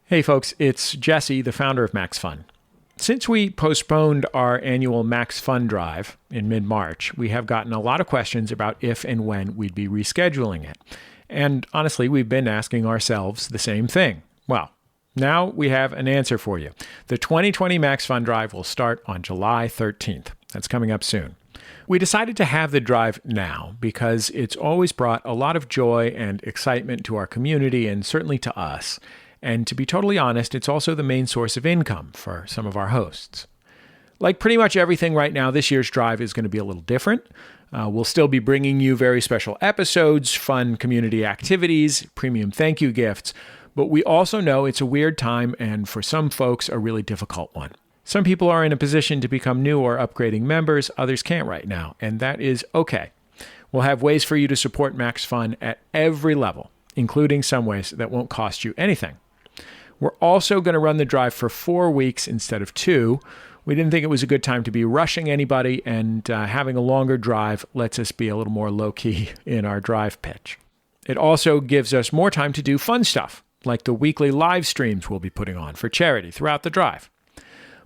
Hey folks, it's Jesse, the founder of Max Fun. Since we postponed our annual Max Fun Drive in mid-March, we have gotten a lot of questions about if and when we'd be rescheduling it. And honestly, we've been asking ourselves the same thing. Well, now we have an answer for you. The 2020 Max Fun Drive will start on July 13th. That's coming up soon. We decided to have the drive now because it's always brought a lot of joy and excitement to our community and certainly to us. And to be totally honest, it's also the main source of income for some of our hosts. Like pretty much everything right now, this year's drive is going to be a little different. We'll still be bringing you very special episodes, fun community activities, premium thank you gifts, but we also know it's a weird time and for some folks, a really difficult one. Some people are in a position to become new or upgrading members, others can't right now, and that is okay. We'll have ways for you to support Max Fun at every level, including some ways that won't cost you anything. We're also going to run the drive for 4 weeks instead of 2. We didn't think it was a good time to be rushing anybody, and having a longer drive lets us be a little more low-key in our drive pitch. It also gives us more time to do fun stuff, like the weekly live streams we'll be putting on for charity throughout the drive.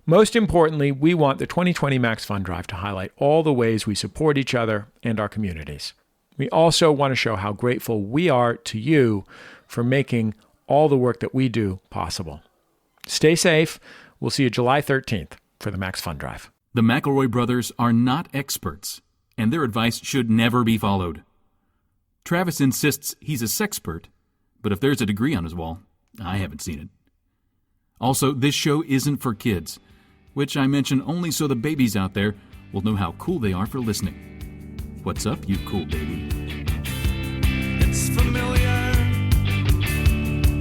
Most importantly, we want the 2020 Max Fun Drive to highlight all the ways we support each other and our communities. We also want to show how grateful we are to you for making all the work that we do possible. Stay safe. We'll see you July 13th for the Max Fun Drive. The McElroy brothers are not experts, and their advice should never be followed. Travis insists he's a sexpert, but if there's a degree on his wall, I haven't seen it. Also, this show isn't for kids, which I mention only so the babies out there will know how cool they are for listening. What's up, you cool baby? It's familiar,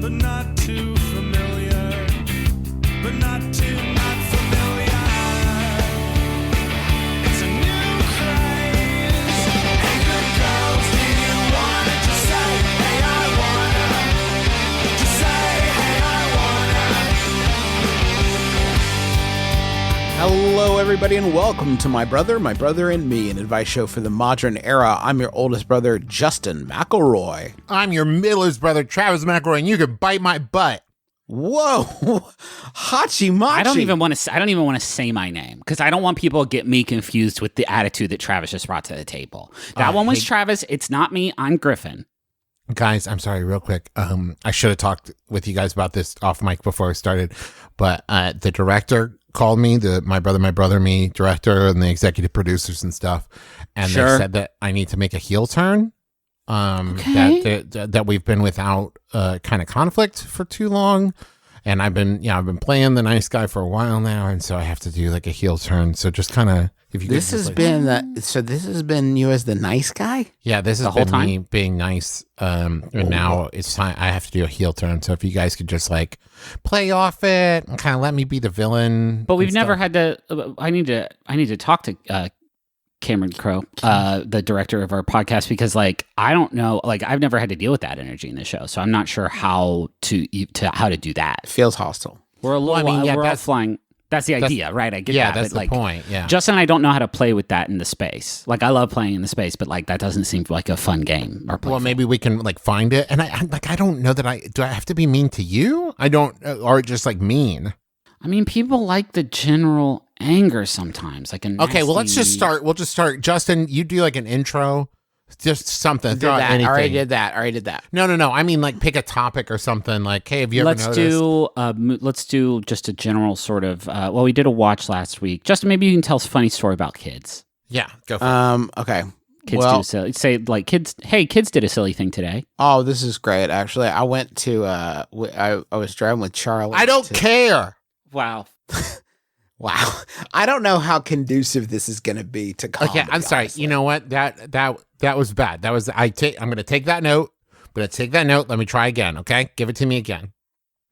but not too familiar, but not too not familiar. It's a new craze. Hey, good girls, do you wanna just say, hey, I wanna? Just say, hey, I wanna. Hello, everybody, and welcome to My Brother, and Me, an advice show for the modern era. I'm your oldest brother, Justin McElroy. I'm your middlest brother, Travis McElroy, and you could bite my butt. Whoa, hachi machi. I don't even want to say my name because I don't want people to get me confused with the attitude that Travis just brought to the table. That one was Travis. It's not me. I'm Griffin. Guys, I'm sorry, real quick. I should have talked with you guys about this off mic before we started, but the director called me, the My Brother, Me director, and the executive producers and stuff, and They said that I need to make a heel turn. That we've been without kind of conflict for too long, and I've been playing the nice guy for a while now, and so I have to do like a heel turn. So just kind of this has been you as the nice guy. Yeah, this has been me being nice, and now it's time I have to do a heel turn. So if you guys could just like play off it and kind of let me be the villain. But we've never had to. I need to talk to Cameron Crowe, the director of our podcast, because like I don't know, like I've never had to deal with that energy in the show, so I'm not sure how to do that. It feels hostile. We're a little. We're all flying. That's the idea, right? I get that. Yeah, that's but, the point. Yeah, Justin and I don't know how to play with that in the space. Like I love playing in the space, but like that doesn't seem like a fun game. Well, maybe we can like find it. And I don't know that do I have to be mean to you? I don't, or just like mean. I mean, people like the general anger sometimes. Like okay, well, let's just start. We'll just start. Justin, you do like an intro. Just something. Throw out anything. I already did that. No. I mean, like, pick a topic or something. Like, hey, have you ever noticed? Let's do just a general sort of. Well, we did a watch last week. Justin, maybe you can tell us a funny story about kids. Yeah, go for it. Okay. Kids do silly. Say like kids. Hey, kids did a silly thing today. Oh, this is great. Actually, I went to. I was driving with Charlie. I don't care. Wow. Wow. I don't know how conducive this is going to be to comedy. Okay, I'm sorry. Honestly. You know what? That was bad. I'm going to take that note. Let me try again, okay? Give it to me again.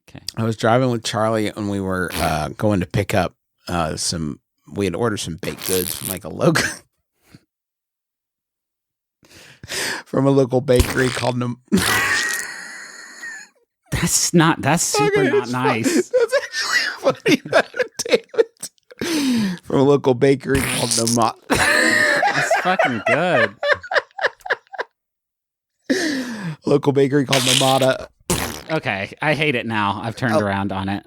Okay. I was driving with Charlie and we were going to pick up we had ordered some baked goods from like a local from a local bakery called That's super not nice. That's actually funny. Damn it. From a local bakery called Nomata. That's fucking good. Local bakery called Nomata. Okay, I hate it now. I've turned around on it.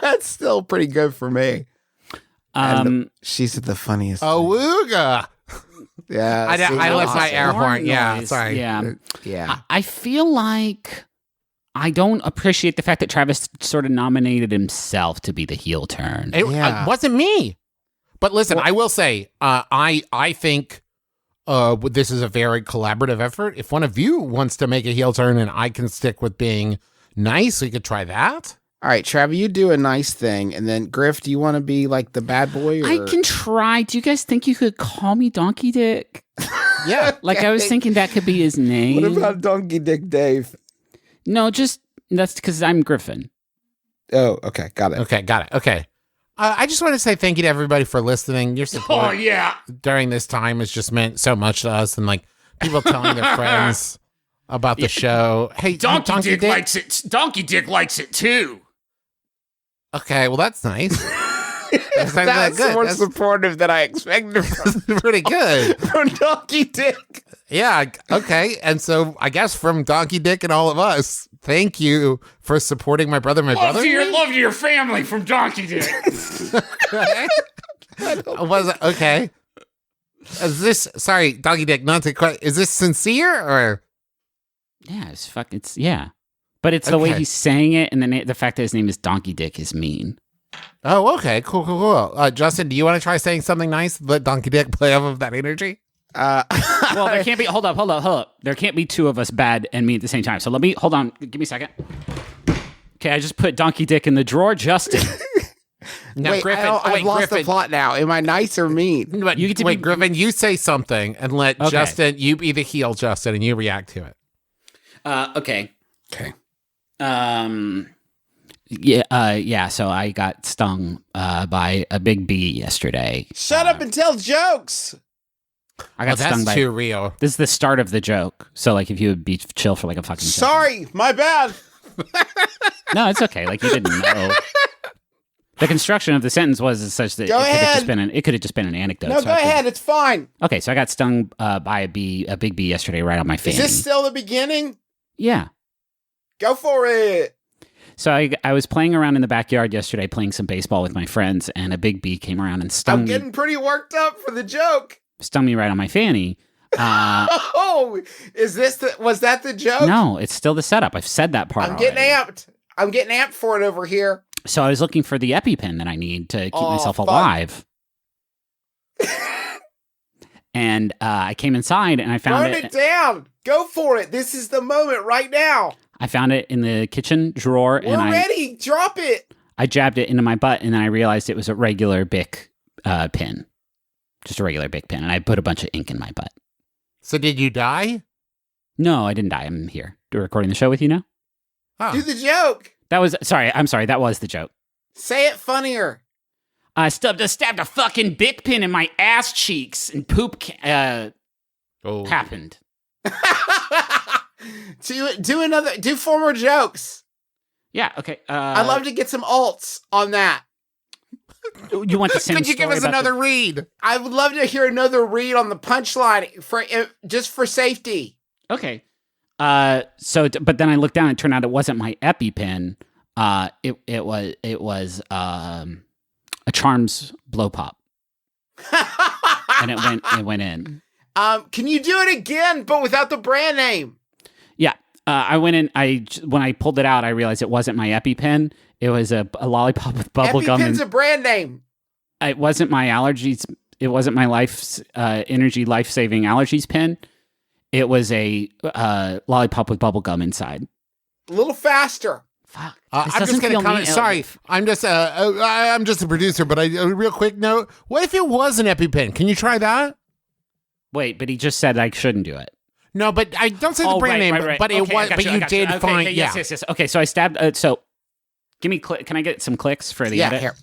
That's still pretty good for me. And she's the funniest. Awooga. Yeah. I left my air horn. Horn Yeah, noise. sorry. Yeah. Yeah. I feel like I don't appreciate the fact that Travis sort of nominated himself to be the heel turn. It Yeah. wasn't me. But listen, I will say, I think this is a very collaborative effort. If one of you wants to make a heel turn and I can stick with being nice, we could try that. All right, Travis, you do a nice thing, and then Griff, do you want to be like the bad boy? Or? I can try. Do you guys think you could call me Donkey Dick? Yeah. Like, I was thinking that could be his name. What about Donkey Dick Dave? No, just that's because I'm Griffin. Oh, okay, got it. Okay, got it. Okay. I just want to say thank you to everybody for listening. Your support during this time has just meant so much to us, and like people telling their friends about the show. Hey, Donkey Dick likes it. Donkey Dick likes it too. Okay, well that's nice. That's good. more That's supportive than I expected pretty good. from Donkey Dick. Yeah, okay. And so I guess from Donkey Dick and all of us, thank you for supporting my brother. Love to your family from Donkey Dick. Was it okay? Is this sorry, Donkey Dick, not to quite is this sincere or Yeah, yeah. But it's the way Okay. he's saying it, and the fact that his name is Donkey Dick is mean. Oh, okay, cool. Justin, do you want to try saying something nice? Let Donkey Dick play off of that energy? Well, there can't be. Hold up. There can't be two of us bad and me at the same time. So hold on. Give me a second. Okay, I just put Donkey Dick in the drawer, Justin. Now, Wait, Griffin, I've lost the Griffin, plot now. Am I nice or mean? but You get to wait, be- Griffin, you say something and let Okay. Justin, you be the heel, Justin, and you react to it. Okay. Okay. Yeah. So I got stung by a big bee yesterday. Shut up and tell jokes. I got stung That's by. too real. This is the start of the joke. So like, if you would be chill for like a fucking. second. Sorry, my bad. No, it's okay. Like you didn't know. The construction of the sentence was such that Go it ahead. could have just been an anecdote. No, so go I couldn't- ahead. It's fine. Okay, so I got stung by a big bee yesterday, right on my Is fanny. this still the beginning? Yeah. Go for it. So I was playing around in the backyard yesterday, playing some baseball with my friends, and a big bee came around and I'm getting pretty worked up for the joke. stung me right on my fanny. Oh, was that the joke? No, it's still the setup. I've said that part. I'm getting already. amped. I'm getting amped for it over here. So I was looking for the EpiPen that I need to keep myself fuck. alive. And I came inside and I found Burn it down. Go for it. This is the moment right now. I found it in the kitchen drawer, We're and ready. Drop it. I jabbed it into my butt, and then I realized it was a regular Bic pin, just a regular Bic pin, and I put a bunch of ink in my butt. So did you die? No, I didn't die. I'm here recording the show with you now. Oh. Do the joke. I'm sorry. That was the joke. Say it funnier. I stabbed a fucking Bic pin in my ass cheeks, and poop Oh. happened. Do 4 more jokes. Yeah. Okay. I'd love to get some alts on that. You want the same? Could you give story us about another read? I would love to hear another read on the punchline just for safety. Okay. But then I looked down and it turned out it wasn't my EpiPen. It was a Charms blow pop, and it went in. Can you do it again, but without the brand name? Yeah. I went in. When I pulled it out, I realized it wasn't my EpiPen. It was a lollipop with bubble gum. EpiPen's a brand name. It wasn't my allergies. It wasn't my energy life-saving allergies pen. It was a lollipop with bubble gum inside. A little faster. Fuck. I'm just going to comment. Sorry, I'm just a producer, but a real quick note. What if it was an EpiPen? Can you try that? Wait, but he just said I shouldn't do it. No, but I don't say the brand name. Right. But Okay, it was. But you did Okay, find. okay, Yeah. Yes. Okay, so I stabbed. So, give me. Can I get some clicks for the edit? Here.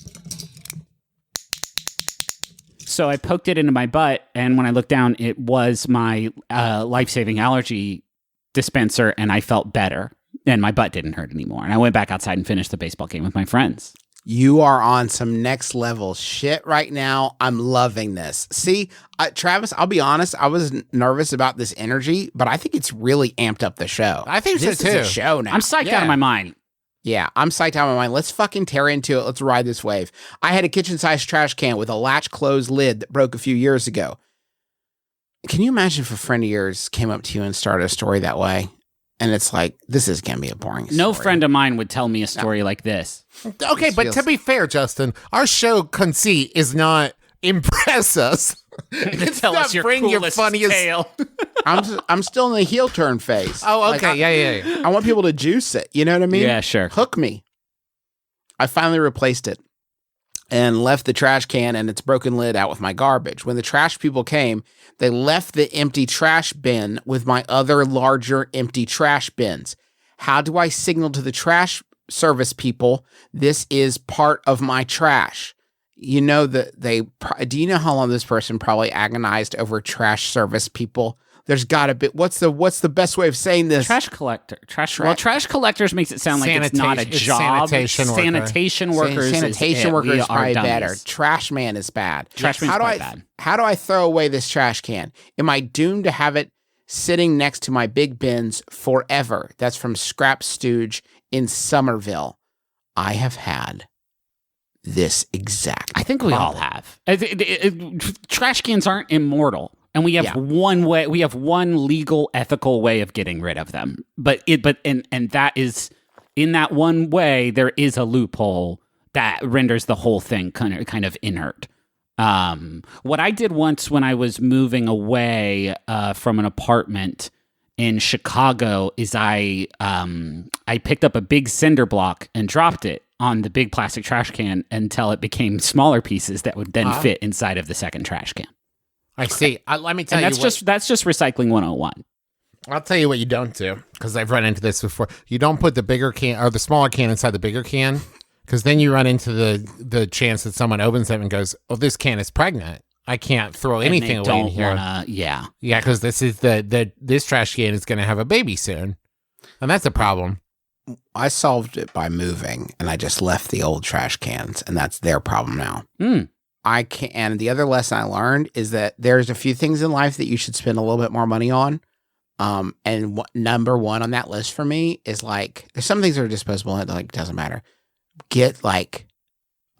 So I poked it into my butt, and when I looked down, it was my life-saving allergy dispenser, and I felt better, and my butt didn't hurt anymore. And I went back outside and finished the baseball game with my friends. You are on some next level shit right now. I'm loving this. See, Travis, I'll be honest. I was nervous about this energy, but I think it's really amped up the show. I think this so too. is a show now. I'm psyched out of my mind. Yeah, I'm psyched out of my mind. Let's fucking tear into it. Let's ride this wave. I had a kitchen-sized trash can with a latch-closed lid that broke a few years ago. Can you imagine if a friend of yours came up to you and started a story that way? And it's like, this is going to be a boring story. No friend of mine would tell me a story like this. Okay, but to be fair, Justin, our show conceit is not impress us. It's Tell not us your bring your coolest funniest. tale. I'm still in the heel turn phase. Oh, okay, Like, yeah. I want people to juice it. You know what I mean? Yeah, sure. Hook me. I finally replaced it and left the trash can and its broken lid out with my garbage. When the trash people came, they left the empty trash bin with my other larger empty trash bins. How do I signal to the trash service people this is part of my trash? You know that do you know how long this person probably agonized over trash service people? There's got to be what's the best way of saying this? Trash collector. Trash collectors makes it sound like it's not a Sanitation- it's job. sanitation worker. Sanitation workers. Sanitation worker we is are probably dummies. better. Trash man is bad. Trash man's quite bad. How do I throw away this trash can? Am I doomed to have it sitting next to my big bins forever? That's from Scrap Stooge in Somerville. I have had this exact. I think we all have. Trash cans aren't immortal. And we have one way. We have one legal, ethical way of getting rid of them. But that is in that one way. There is a loophole that renders the whole thing kind of inert. What I did once when I was moving away from an apartment in Chicago is I picked up a big cinder block and dropped it on the big plastic trash can until it became smaller pieces that would then fit inside of the second trash can. I see. Let me tell And you. that's just recycling 101. I'll tell you what you don't do, because I've run into this before. You don't put the bigger can or the smaller can inside the bigger can, because then you run into the chance that someone opens it and goes, "Oh, this can is pregnant. I can't throw anything away in here." Yeah, because this is this trash can is going to have a baby soon, and that's a problem. I solved it by moving, and I just left the old trash cans, and that's their problem now. I can, and the other lesson I learned is that there's a few things in life that you should spend a little bit more money on. And number one on that list for me is like, there's some things that are disposable and it doesn't matter. Get like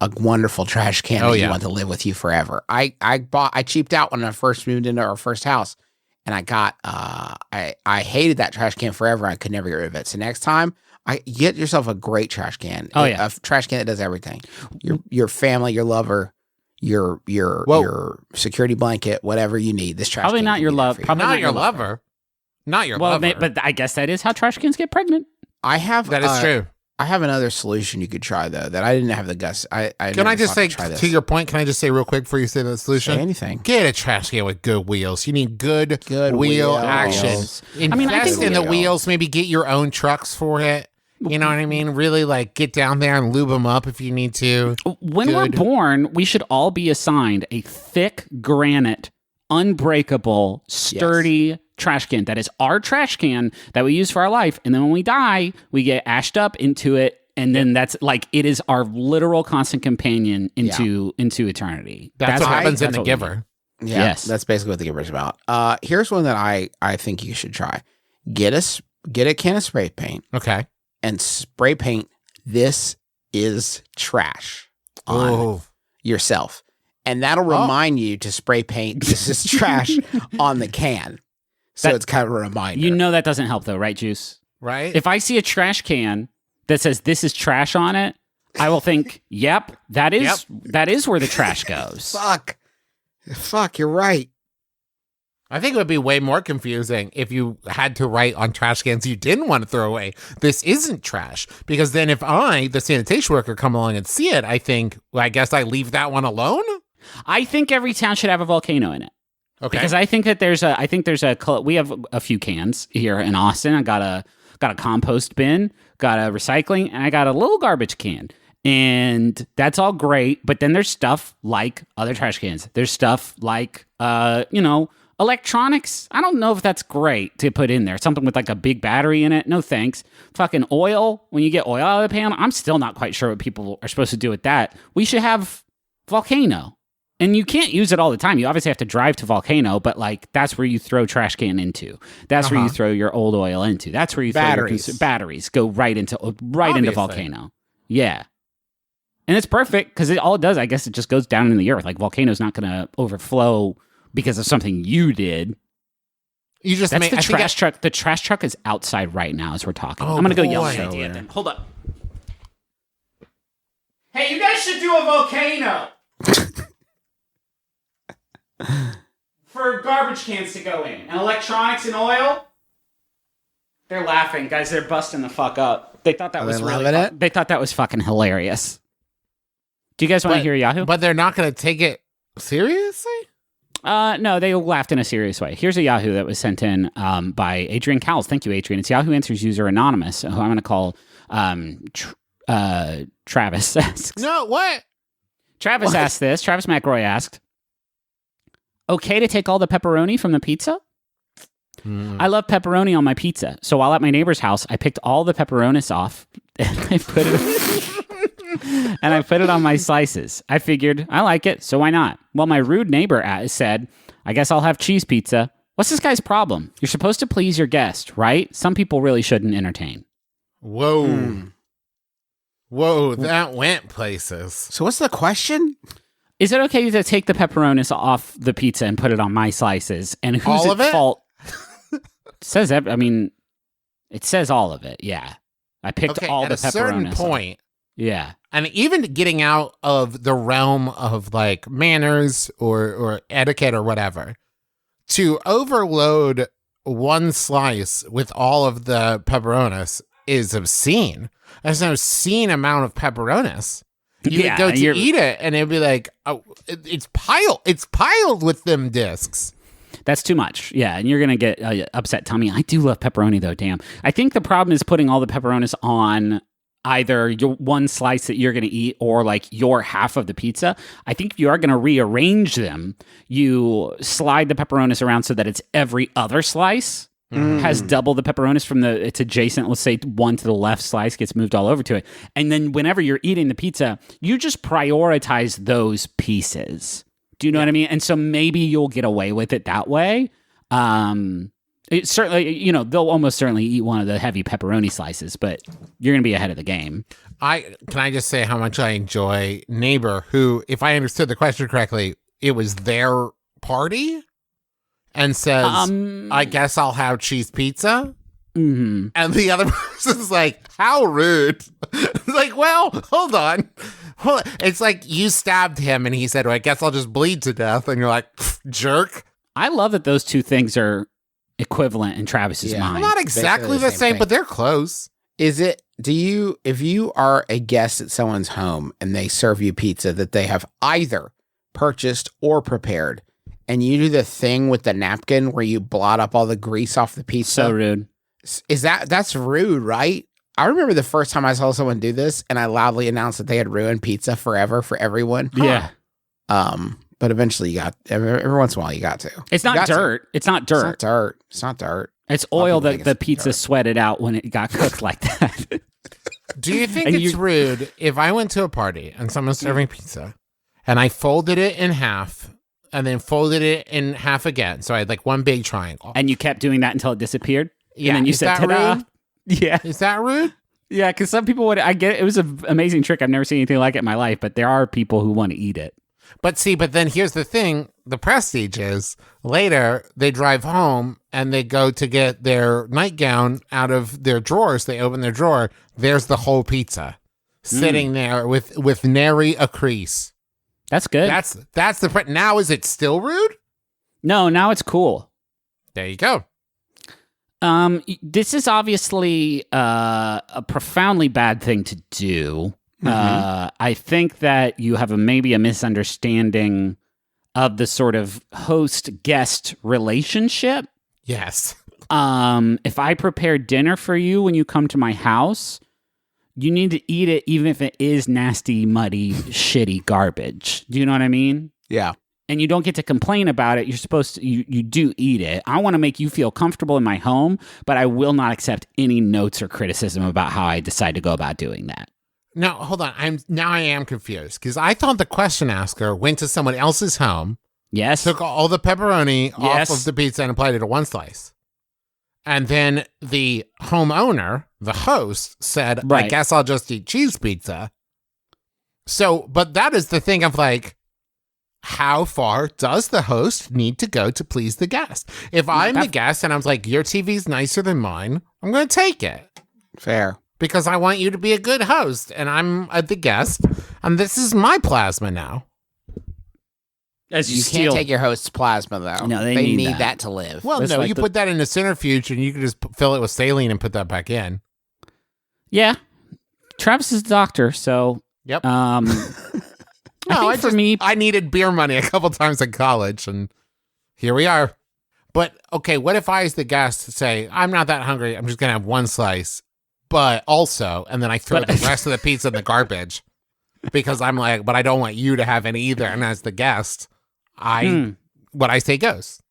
a wonderful trash can that you want to live with you forever. I cheaped out when I first moved into our first house, and I got, I hated that trash can forever. I could never get rid of it. So next time, get yourself a great trash can. A trash can that does everything. Your family, your lover, your security blanket, whatever you need. This trash probably can not your love. Probably Not your lover. Not your lover. But I guess that is how trash cans get pregnant. That is true. I have another solution you could try though that I didn't have the guts. Can I just say to your point? Can I just say real quick before you say the solution? Say anything. Get a trash can with good wheels. You need good wheel action. wheels. Invest in the wheels. Maybe get your own trucks for it. You know what I mean? Really, like, get down there and lube them up if you need to. When we're born, we should all be assigned a thick granite, unbreakable, sturdy trash can. That is our trash can that we use for our life. And then when we die, we get ashed up into it. And then that's like, it is our literal constant companion into eternity. That's what happens in The Giver. Yeah, yes. That's basically what The Giver's about. Here's one that I think you should try. Get a can of spray paint. Okay. And spray paint, this is trash on yourself. And that'll remind you to spray paint, this is trash on the can. So it's kind of a reminder. You know that doesn't help though, right, Juice? Right? If I see a trash can that says this is trash on it, I will think, yep, that is where the trash goes. Fuck, you're right. I think it would be way more confusing if you had to write on trash cans you didn't want to throw away, this isn't trash. Because then if I, the sanitation worker, come along and see it, I think, well, I guess I leave that one alone? I think every town should have a volcano in it. Okay. Because I think that we have a few cans here in Austin. I got a compost bin, got a recycling, and I got a little garbage can. And that's all great. But then there's stuff like other trash cans. There's stuff like, Electronics, I don't know if that's great to put in there. Something with like a big battery in it. No thanks. Fucking oil, when you get oil out of the pan, I'm still not quite sure what people are supposed to do with that. We should have volcano. And you can't use it all the time. You obviously have to drive to volcano, but like that's where you throw trash can into. That's where you throw your old oil into. That's where you Batteries. throw your batteries. Go right into volcano. Yeah. And it's perfect because all it does, I guess, it just goes down in the earth. Like volcano's not going to overflow because of something you did. You just That's made the trash truck. The trash truck is outside right now as we're talking. Oh, I'm going to go yell boy. at Andy then. Hold up. Hey, you guys should do a volcano. For garbage cans to go in. And electronics and oil. They're laughing. Guys, they're busting the fuck up. They thought that was really loving it? They thought that was fucking hilarious. Do you guys want to hear Yahoo? But they're not going to take it seriously? No, they laughed in a serious way. Here's a Yahoo that was sent in by Adrian Cowles. Thank you, Adrian. It's Yahoo Answers user Anonymous, who I'm going to call Travis. Asks. No, what? Travis asked this. Travis McElroy asked, okay to take all the pepperoni from the pizza? I love pepperoni on my pizza. So while at my neighbor's house, I picked all the pepperonis off and I put it on my slices. I figured I like it, so why not? Well, my rude neighbor said, I guess I'll have cheese pizza. What's this guy's problem? You're supposed to please your guest, right? Some people really shouldn't entertain. Whoa. Whoa, that went places. So what's the question? Is it okay to take the pepperonis off the pizza and put it on my slices? And who's All of at it? fault? It says all of it, yeah. I picked all at the a certain pepperonis off. point, Yeah. and even getting out of the realm of like manners or etiquette or whatever, to overload one slice with all of the pepperonis is obscene. There's an obscene amount of pepperonis. You would go to eat it, and it'd be like, oh, it's piled with them discs. That's too much. Yeah, and you're going to get upset. Tell me, I do love pepperoni, though, damn. I think the problem is putting all the pepperonis on either your one slice that you're going to eat or like your half of the pizza. I think if you are going to rearrange them, you slide the pepperonis around so that it's every other slice has double the pepperonis from it's adjacent. Let's say one to the left slice gets moved all over to it. And then whenever you're eating the pizza, you just prioritize those pieces. Do you know what I mean? And so maybe you'll get away with it that way. It certainly, they'll almost certainly eat one of the heavy pepperoni slices, but you're going to be ahead of the game. Can I just say how much I enjoy neighbor who, if I understood the question correctly, it was their party and says, I guess I'll have cheese pizza. Mm-hmm. And the other person's like, how rude. It's like, well, hold on. It's like you stabbed him and he said, well, I guess I'll just bleed to death. And you're like, jerk. I love that those two things are equivalent in Travis's Yeah. mind. Well, not exactly the same, thing. but they're close. If you are a guest at someone's home and they serve you pizza that they have either purchased or prepared, and you do the thing with the napkin where you blot up all the grease off the pizza. So rude. That's rude, right? I remember the first time I saw someone do this and I loudly announced that they had ruined pizza forever for everyone. Yeah. But eventually every once in a while you got to. It's not dirt. It's not dirt. It's not dirt. It's A lot of oil people that think the it's pizza dirt. sweated out when it got cooked like that. Do you think And it's rude if I went to a party and someone's serving pizza and I folded it in half and then folded it in half again? So I had like one big triangle. And you kept doing that until it disappeared? Yeah, And then you is said, that ta-da. rude? Yeah. Is that rude? Yeah, because some people would, I get it. It was an amazing trick. I've never seen anything like it in my life, but there are people who want to eat it. But then here's the thing. The prestige is later they drive home and they go to get their nightgown out of their drawers. They open their drawer. There's the whole pizza sitting there with nary a crease. That's good. That's the now is it still rude? No, now it's cool. There you go. This is obviously a profoundly bad thing to do. I think that you have maybe a misunderstanding of the sort of host-guest relationship. Yes. If I prepare dinner for you when you come to my house, you need to eat it even if it is nasty, muddy, shitty garbage. Do you know what I mean? Yeah. and you don't get to complain about it. You're supposed to, you do eat it. I want to make you feel comfortable in my home, but I will not accept any notes or criticism about how I decide to go about doing that. No, hold on. I am confused because I thought the question asker went to someone else's home, Yes. took all the pepperoni Yes. off of the pizza and applied it to one slice. And then the homeowner, the host, said, I Right. guess I'll just eat cheese pizza. So, but that is the thing of like, how far does the host need to go to please the guest? If I'm the guest and I'm like, your TV's nicer than mine, I'm going to take it Fair. because I want you to be a good host and I'm the guest and this is my plasma now. As You can't take your host's plasma, though. No, they need need that to live. Well, That's no, like you the- put that in a centrifuge and you can just fill it with saline and put that back in. Yeah. Travis is a doctor, so Yep. I think for me, I needed beer money a couple times in college, and here we are. But okay, what if I, as the guest, say I'm not that hungry? I'm just gonna have one slice, but also, and then I throw the rest of the pizza in the garbage because I'm like, but I don't want you to have any either. And as the guest, what I say goes.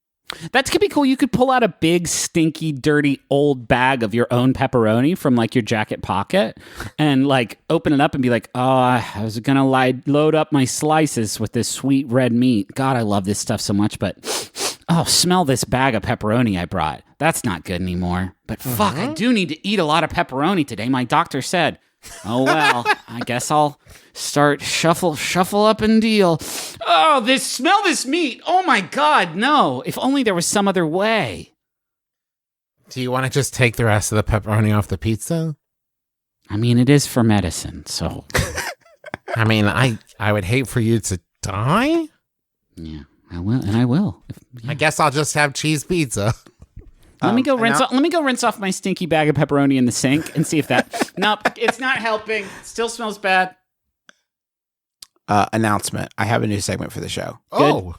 that could be cool. You could pull out a big, stinky, dirty, old bag of your own pepperoni from like your jacket pocket and like open it up and be like, oh, I was going to load up my slices with this sweet red meat. God, I love this stuff so much, but oh, smell this bag of pepperoni I brought. That's not good anymore. But fuck, I do need to eat a lot of pepperoni today. My doctor said, oh, well, I guess I'll start shuffle up and deal. Oh, smell this meat. Oh my God, no. If only there was some other way. Do you want to just take the rest of the pepperoni off the pizza? I mean, it is for medicine, so I mean, I would hate for you to die. yeah, I will, and I will. I guess I'll just have cheese pizza. Let me go rinse off my stinky bag of pepperoni in the sink and see if that. Nope, it's not helping. It still smells bad. Announcement. I have a new segment for the show. Oh,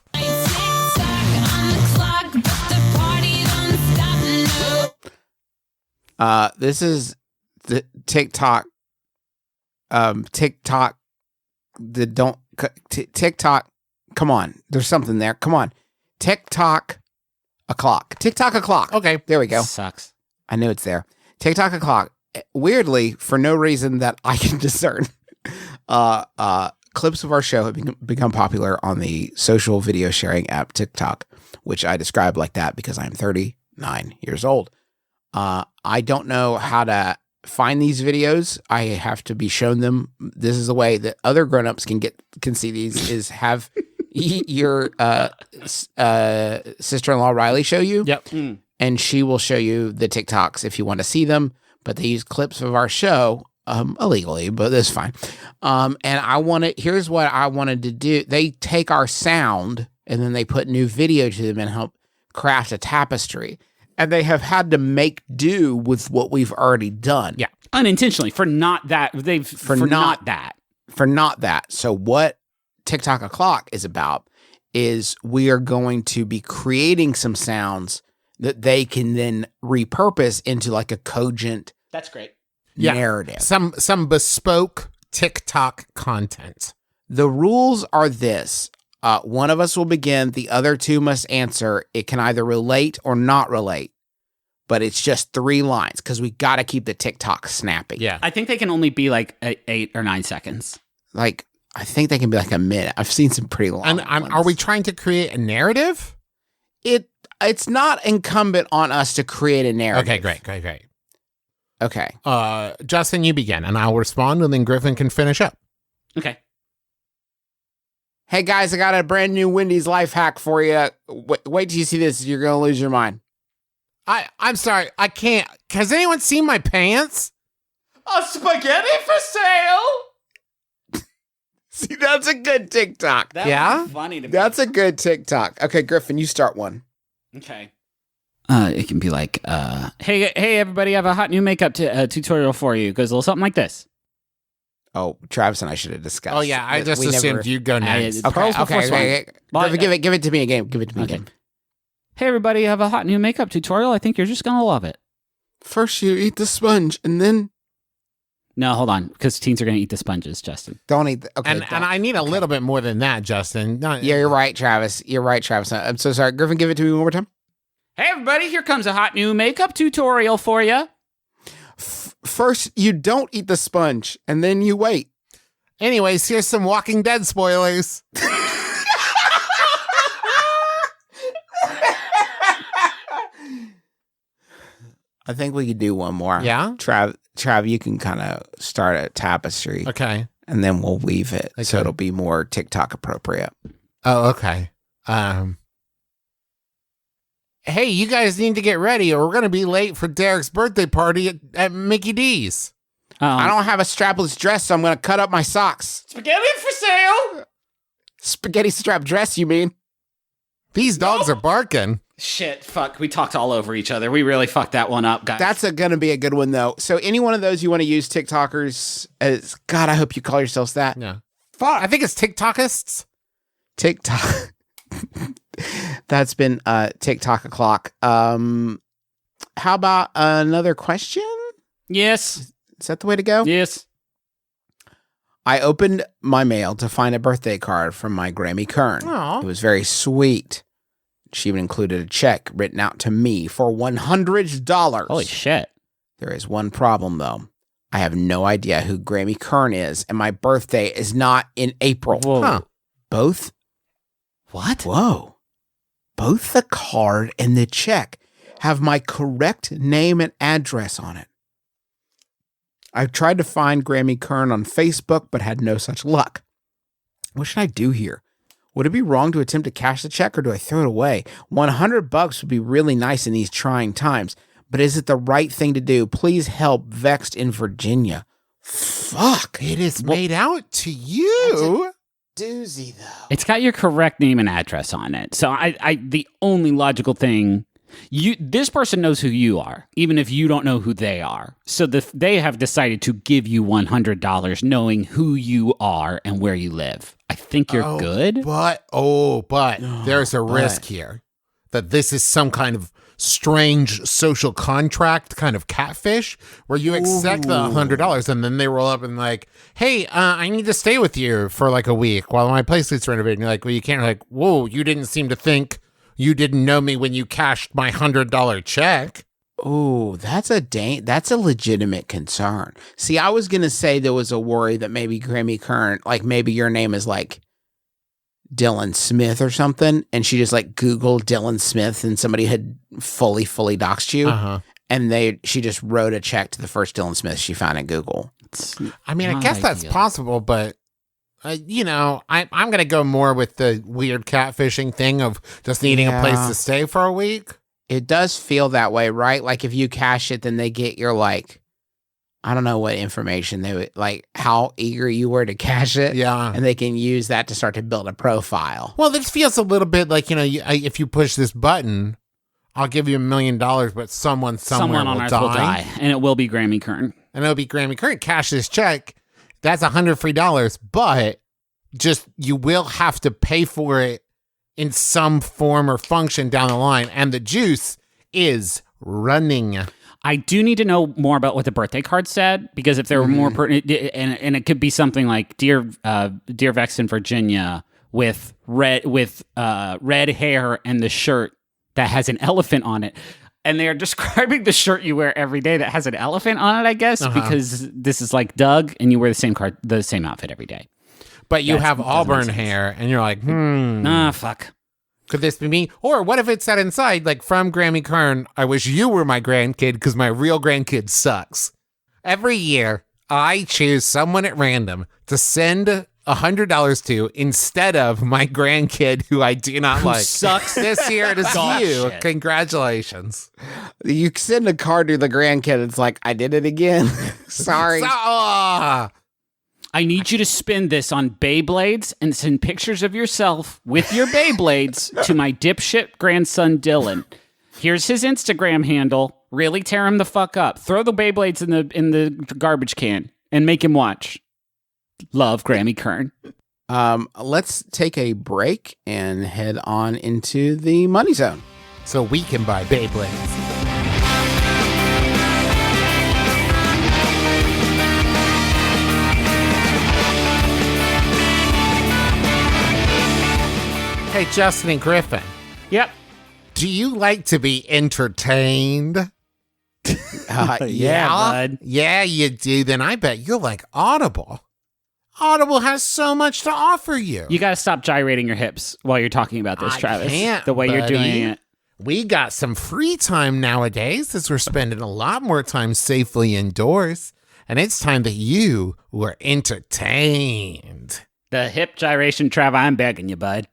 This is the TikTok. TikTok. TikTok. Come on. There's something there. Come on. TikTok o'clock. TikTok o'clock. okay. There we go. Sucks. I knew it's there. TikTok o'clock. Weirdly, for no reason that I can discern, clips of our show have become popular on the social video sharing app TikTok, which I describe like that because I'm 39 years old. I don't know how to find these videos. I have to be shown them. This is the way that other grown-ups can see these is have your sister-in-law Riley show you. Yep. And she will show you the TikToks if you want to see them. But they use clips of our show illegally, but that's fine. And here's what I wanted to do. They take our sound and then they put new video to them and help craft a tapestry. And they have had to make do with what we've already done. Yeah, unintentionally for not that. For not that. So what TikTok o'clock is about is we are going to be creating some sounds that they can then repurpose into like a cogent That's great. narrative. Some bespoke TikTok content. The rules are this. One of us will begin. The other two must answer. It can either relate or not relate, but it's just 3 lines because we got to keep the TikTok snappy. Yeah. I think they can only be like 8 or 9 seconds. Like, I think they can be like a minute. I've seen some pretty long And ones. are we trying to create a narrative? It's not incumbent on us to create a narrative. Okay, great. Okay. Justin, you begin, and I'll respond, and then Griffin can finish up. Okay. Hey guys, I got a brand new Wendy's life hack for you. Wait till you see this. You're gonna lose your mind. I'm sorry, I can't. Has anyone seen my pants? A spaghetti for sale? See, that's a good TikTok. Yeah? Funny to me. That's a good TikTok. Okay, Griffin, you start one. Okay. It can be like, hey everybody, I have a hot new makeup tutorial for you. It goes a little something like this. Oh, Travis and I should have discussed. Oh yeah, I just We assumed never- you'd go next. Pearls before swine. Well, Griffin, give it to me again. Give it to me Okay. again. Hey everybody, I have a hot new makeup tutorial. I think you're just gonna love it. First, you eat the sponge, and then No, hold on, because teens are going to eat the sponges, Justin. Don't eat. Okay, And I need a little bit more than that, Justin. Not, yeah, you're right, Travis. You're right, Travis. I'm so sorry. Griffin, give it to me one more time. Hey, everybody, here comes a hot new makeup tutorial for you. First, you don't eat the sponge, and then you wait. Anyways, here's some Walking Dead spoilers. I think we could do one more. Yeah? Trav, you can kind of start a tapestry. Okay. And then we'll weave it. So Okay. it'll be more TikTok appropriate. Oh, okay. Hey, you guys need to get ready or we're going to be late for Derek's birthday party at Mickey D's. I don't have a strapless dress, so I'm going to cut up my socks. Spaghetti for sale. Spaghetti strap dress, you mean? These dogs are barking. Shit, fuck, we talked all over each other. We really fucked that one up, guys. That's going to be a good one, though. So any one of those you want to use TikTokers as, God, I hope you call yourselves that. Yeah. Fuck. I think it's TikTokists. TikTok. That's been TikTok o'clock. How about another question? Yes. Is that the way to go? Yes. I opened my mail to find a birthday card from my Grammy Kern. Aw. It was very sweet. She even included a check written out to me for $100. Holy shit. There is one problem, though. I have no idea who Grammy Kern is, and my birthday is not in April. Whoa. Huh. Both? What? Whoa. Both the card and the check have my correct name and address on it. I've tried to find Grammy Kern on Facebook, but had no such luck. What should I do here? Would it be wrong to attempt to cash the check or do I throw it away? $100 would be really nice in these trying times, but is it the right thing to do? Please help. Vexed in Virginia. Fuck. It is made out to you. Doozy, though. It's got your correct name and address on it. So I the only logical thing, this person knows who you are, even if you don't know who they are. So they have decided to give you $100 knowing who you are and where you live. I think you're good. But there's a risk here that this is some kind of strange social contract kind of catfish where you accept the $100 and then they roll up and like, hey, I need to stay with you for like a week while my place gets renovated. And you're like, well, you can't. Like, whoa, you didn't seem to think you didn't know me when you cashed my $100 check. Oh, that's a legitimate concern. See, I was going to say there was a worry that maybe Grammy Kern, like maybe your name is like Dylan Smith or something, and she just like Googled Dylan Smith and somebody had fully doxed you. And she just wrote a check to the first Dylan Smith she found in Google. I mean, I guess that's possible, but I'm going to go more with the weird catfishing thing of just needing a place to stay for a week. It does feel that way, right? Like if you cash it, then they get your like, I don't know what information they would like, how eager you were to cash it. Yeah. And they can use that to start to build a profile. Well, this feels a little bit like, if you push this button, I'll give you $1 million, but someone somewhere on will Earth die. will die, and it will be Grammy Kern. And it'll be Grammy Kern. Cash this check. That's $100 free, but just you will have to pay for it in some form or function down the line. And the juice is running. I do need to know more about what the birthday card said, because if there were more pertinent, and it could be something like Dear Vex in Virginia with red hair and the shirt that has an elephant on it. And they are describing the shirt you wear every day that has an elephant on it, I guess, because this is like Doug and you wear the same outfit every day. But you have doesn't auburn make sense. hair and you're like, Fuck. could this be me? Or what if it said inside, like, from Grammy Kern, I wish you were my grandkid because my real grandkid sucks. Every year, I choose someone at random to send $100 to instead of my grandkid who I do not like. Sucks. This year it is Gosh, you. shit. Congratulations. You send a card to the grandkid. It's like, I did it again. Sorry. I need you to spin this on Beyblades and send pictures of yourself with your Beyblades to my dipshit grandson Dylan. Here's his Instagram handle. Really tear him the fuck up. Throw the Beyblades in the garbage can and make him watch. Love, Grammy Kern. Let's take a break and head on into the money zone. So we can buy Beyblades. Hey, Justin and Griffin, Yep. do you like to be entertained? Yeah, bud. Yeah, you do. Then I bet you'll like Audible. Audible has so much to offer you. You got to stop gyrating your hips while you're talking about this, I Travis. can't, the way you're buddy. doing it. We got some free time nowadays as we're spending a lot more time safely indoors. And it's time that you were entertained. The hip gyration, Trav, I'm begging you, bud.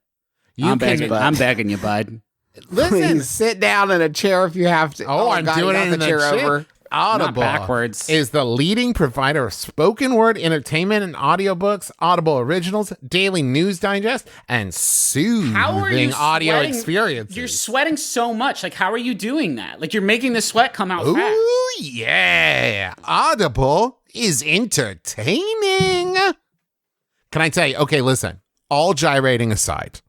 I'm begging you, bud. Listen, Please sit down in a chair if you have to. I'm God, doing you it got in the chair chair. over. Audible Not backwards. is the leading provider of spoken word entertainment and audiobooks, Audible originals, daily news digest, and soothing audio experiences. You're sweating so much. Like, how are you doing that? Like, you're making the sweat come out fast. Ooh, yeah. Audible is entertaining. Can I tell you? Okay, listen. All gyrating aside,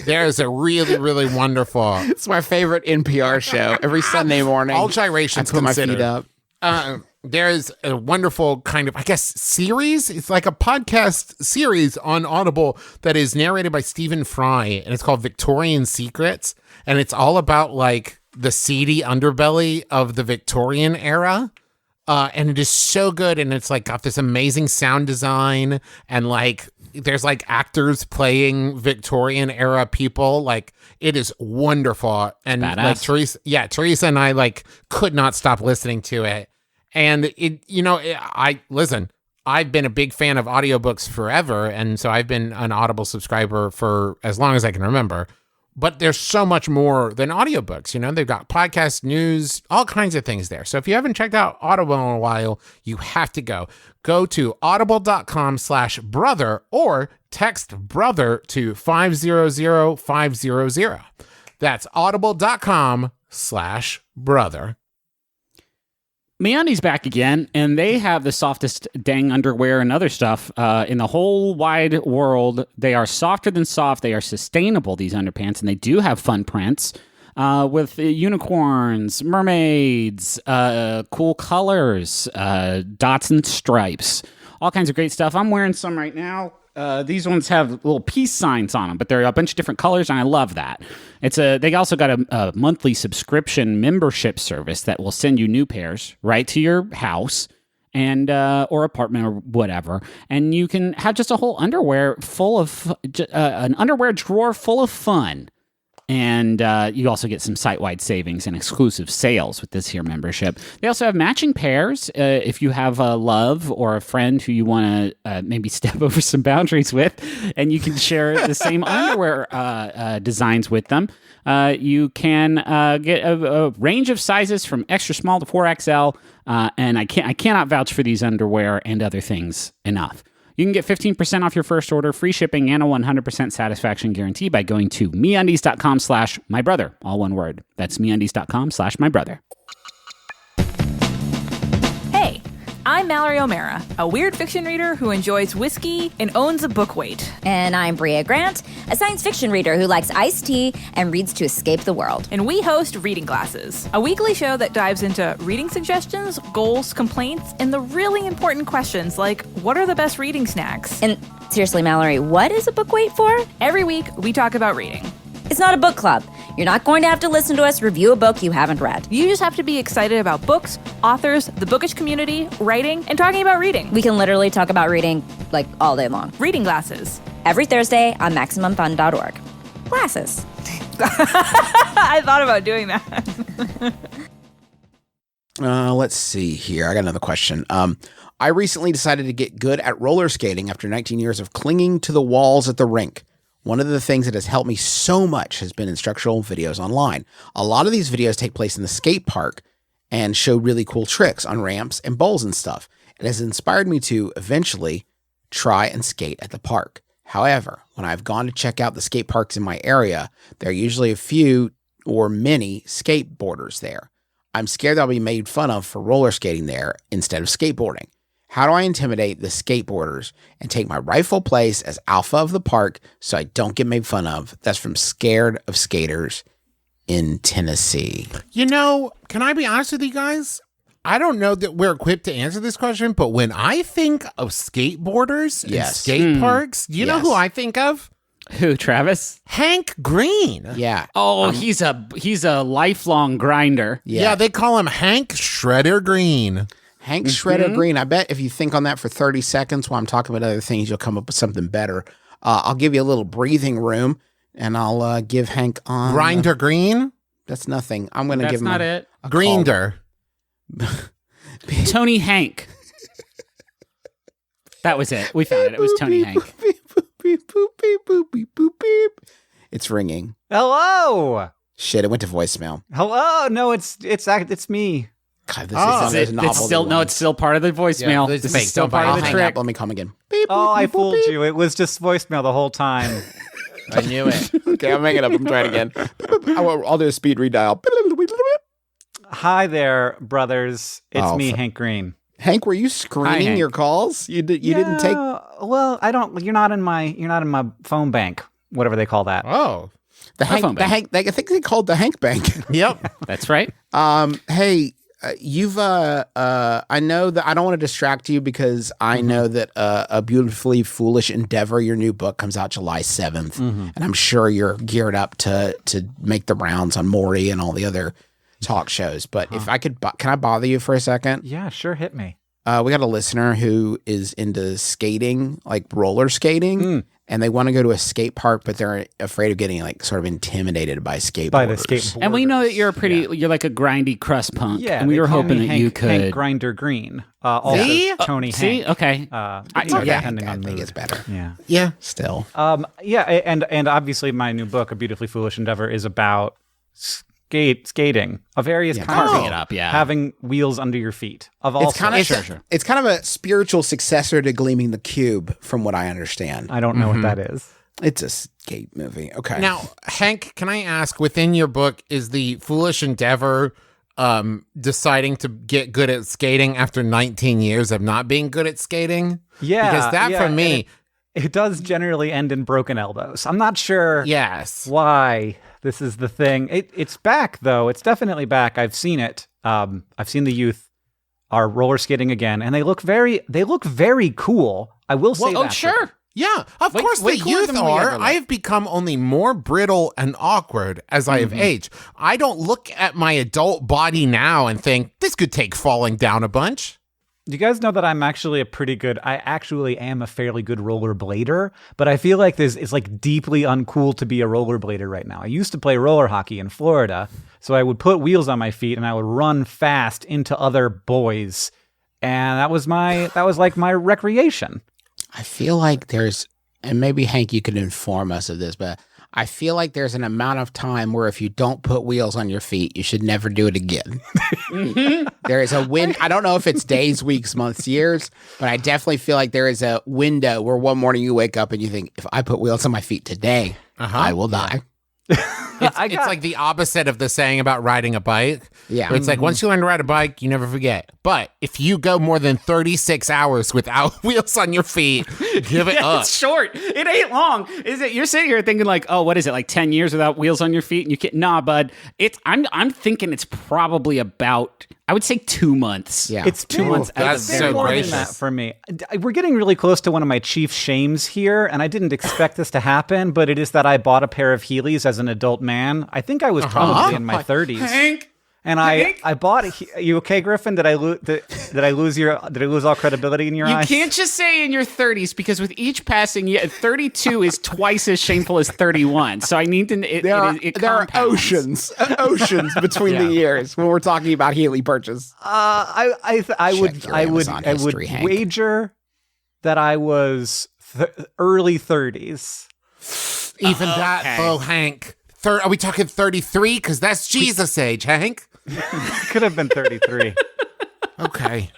there's a really, really wonderful. It's my favorite NPR show. Every Sunday morning, All I gyrations put my feet considered. up. There's a wonderful kind of, I guess, series. It's like a podcast series on Audible that is narrated by Stephen Fry, and it's called Victorian Secrets. And it's all about like the seedy underbelly of the Victorian era. And it is so good. And it's like got this amazing sound design, and like there's like actors playing Victorian era people. Like it is wonderful. And like Teresa and I like could not stop listening to it. And I've been a big fan of audiobooks forever. And so I've been an Audible subscriber for as long as I can remember. But there's so much more than audiobooks. You know, they've got podcasts, news, all kinds of things there. So if you haven't checked out Audible in a while, you have to go. Go to audible.com/brother or text brother to 500-500. That's audible.com/brother. MeUndies back again, and they have the softest dang underwear and other stuff in the whole wide world. They are softer than soft. They are sustainable, these underpants, and they do have fun prints with unicorns, mermaids, cool colors, dots and stripes, all kinds of great stuff. I'm wearing some right now. These ones have little peace signs on them, but they're a bunch of different colors, and I love that. They also got a monthly subscription membership service that will send you new pairs right to your house and or apartment or whatever, and you can have just a whole underwear full of an underwear drawer full of fun. And you also get some site-wide savings and exclusive sales with this here membership. They also have matching pairs if you have a love or a friend who you want to maybe step over some boundaries with, and you can share the same underwear designs with them. You can get a range of sizes from extra small to 4XL, and I cannot vouch for these underwear and other things enough. You can get 15% off your first order, free shipping, and a 100% satisfaction guarantee by going to MeUndies.com/mybrother. All one word. That's MeUndies.com/mybrother. Hey, I'm Mallory O'Mara, a weird fiction reader who enjoys whiskey and owns a book weight. And I'm Bria Grant, a science fiction reader who likes iced tea and reads to escape the world. And we host Reading Glasses, a weekly show that dives into reading suggestions, goals, complaints, and the really important questions like, what are the best reading snacks? And seriously, Mallory, what is a book weight for? Every week, we talk about reading. It's not a book club. You're not going to have to listen to us review a book you haven't read. You just have to be excited about books, authors, the bookish community, writing, and talking about reading. We can literally talk about reading, like, all day long. Reading Glasses. Every Thursday on MaximumFun.org. Glasses. I thought about doing that. Let's see here. I got another question. I recently decided to get good at roller skating after 19 years of clinging to the walls at the rink. One of the things that has helped me so much has been instructional videos online. A lot of these videos take place in the skate park and show really cool tricks on ramps and bowls and stuff. It has inspired me to eventually try and skate at the park. However, when I've gone to check out the skate parks in my area, there are usually a few or many skateboarders there. I'm scared that I'll be made fun of for roller skating there instead of skateboarding. How do I intimidate the skateboarders and take my rightful place as alpha of the park so I don't get made fun of? That's from Scared of Skaters in Tennessee. You know, can I be honest with you guys? I don't know that we're equipped to answer this question, but when I think of skateboarders and skate parks, do you know who I think of? Who, Travis? Hank Green. Yeah. Oh, he's a lifelong grinder. Yeah, they call him Hank Shredder Green. Hank Shredder Green. I bet if you think on that for 30 seconds while I'm talking about other things, you'll come up with something better. I'll give you a little breathing room, and I'll give Hank on... Grinder Green? That's nothing. I'm going to That's give him not it. a Grinder. Tony Hank. That was it. We found it. It was Tony Hank. It's ringing. Hello. Shit, it went to voicemail. Hello. No, it's me. God, this is novel. It's still part of the voicemail. Yeah, it's this fake. is still Don't part buy of it. the Hang trick. up. Let me come again. Oh, I fooled you. It was just voicemail the whole time. I knew it. Okay, I'm hanging up. I'm trying again. I'll do a speed redial. Hi there, brothers. It's me, Hank Green. Hank, were you screening Hank. your calls? You didn't take. Well, I don't. You're not in my phone bank, whatever they call that. Oh. The phone Hank. I think they called the Hank Bank. Yep. That's right. Hey, you've. I know that I don't want to distract you because I know that a beautifully foolish endeavor, your new book, comes out July 7th, and I'm sure you're geared up to make the rounds on Maury and all the other talk shows. But if I could, can I bother you for a second? Yeah, sure. Hit me. We got a listener who is into skating, like roller skating, and they want to go to a skate park, but they're afraid of getting like sort of intimidated by skateboarders. By the skateboarders. And we know that you're you're like a grindy crust punk. Yeah, and we they were call hoping me that you could. Hank Grinder Green. Also Tony See? Hank. Okay. Depending I on think mood. it's better. Yeah. Yeah. Still. Yeah, and obviously my new book, A Beautifully Foolish Endeavor, is about skating of various kinds. Carving it up, yeah. Having wheels under your feet of all It's kind of sorts. it's kind of a spiritual successor to Gleaming the Cube, from what I understand. I don't know what that is. It's a skate movie. Okay. Now, Hank, can I ask, within your book, is the foolish endeavor deciding to get good at skating after 19 years of not being good at skating? Yeah. Because that, yeah, for me... It does generally end in broken elbows. I'm not sure Yes. why this is the thing. It's back, though. It's definitely back. I've seen it. I've seen the youth are roller skating again, and they look very cool. I will say that. Oh, sure. Yeah, of course way the cooler youth than we are. ever I have become only more brittle and awkward as I have aged. I don't look at my adult body now and think, this could take falling down a bunch. You guys know that I actually am a fairly good rollerblader, but I feel like it's like deeply uncool to be a rollerblader right now. I used to play roller hockey in Florida, so I would put wheels on my feet and I would run fast into other boys, and that was like my recreation. I feel like and maybe Hank, you could inform us of this, but I feel like there's an amount of time where if you don't put wheels on your feet, you should never do it again. There is a I don't know if it's days, weeks, months, years, but I definitely feel like there is a window where one morning you wake up and you think, if I put wheels on my feet today, I will die. It's like the opposite of the saying about riding a bike. Yeah. Where it's like, once you learn to ride a bike, you never forget. But if you go more than 36 hours without wheels on your feet, give it up. It's short. It ain't long. Is it? You're sitting here thinking like, oh, what is it? Like 10 years without wheels on your feet? And you can't. Nah, bud. I'm thinking it's probably about, I would say 2 months. Yeah. It's 2 months. That's It's so more than gracious. that for me. We're getting really close to one of my chief shames here, and I didn't expect this to happen, but it is that I bought a pair of Heelys as an adult man. I think I was probably in my 30s. Hank. And I bought it. You okay, Griffin? Did I lose all credibility in your eyes? You can't just say in your 30s, because with each passing year, 32 is twice as shameful as 31. So I need to. There are oceans between the years when we're talking about Healy purchase. I Check your Amazon history, Hank. wager that I was early 30s. Even that, though, Hank. Are we talking 33? Because that's Jesus' age, Hank. Could have been 33. Okay.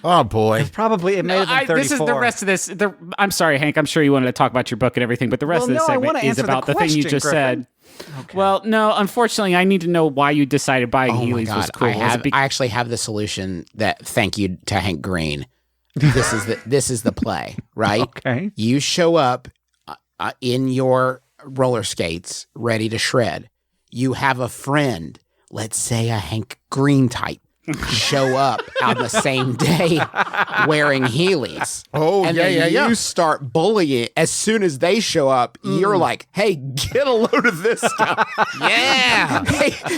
Oh, boy. It may have been 34. This is the rest of this. I'm sorry, Hank. I'm sure you wanted to talk about your book and everything, but the rest of this I segment wanna is answer the about the thing you question, just Griffin. said. Okay. Well, no, unfortunately, I need to know why you decided buying Oh my Heelys God. was cool. I actually have the solution that, thank you to Hank Green. This is the play, right? Okay. You show up in your roller skates ready to shred. You have a friend, let's say a Hank Green type, show up on the same day wearing Heelys. Oh, And then you start bullying. As soon as they show up, you're like, hey, get a load of this guy. Yeah.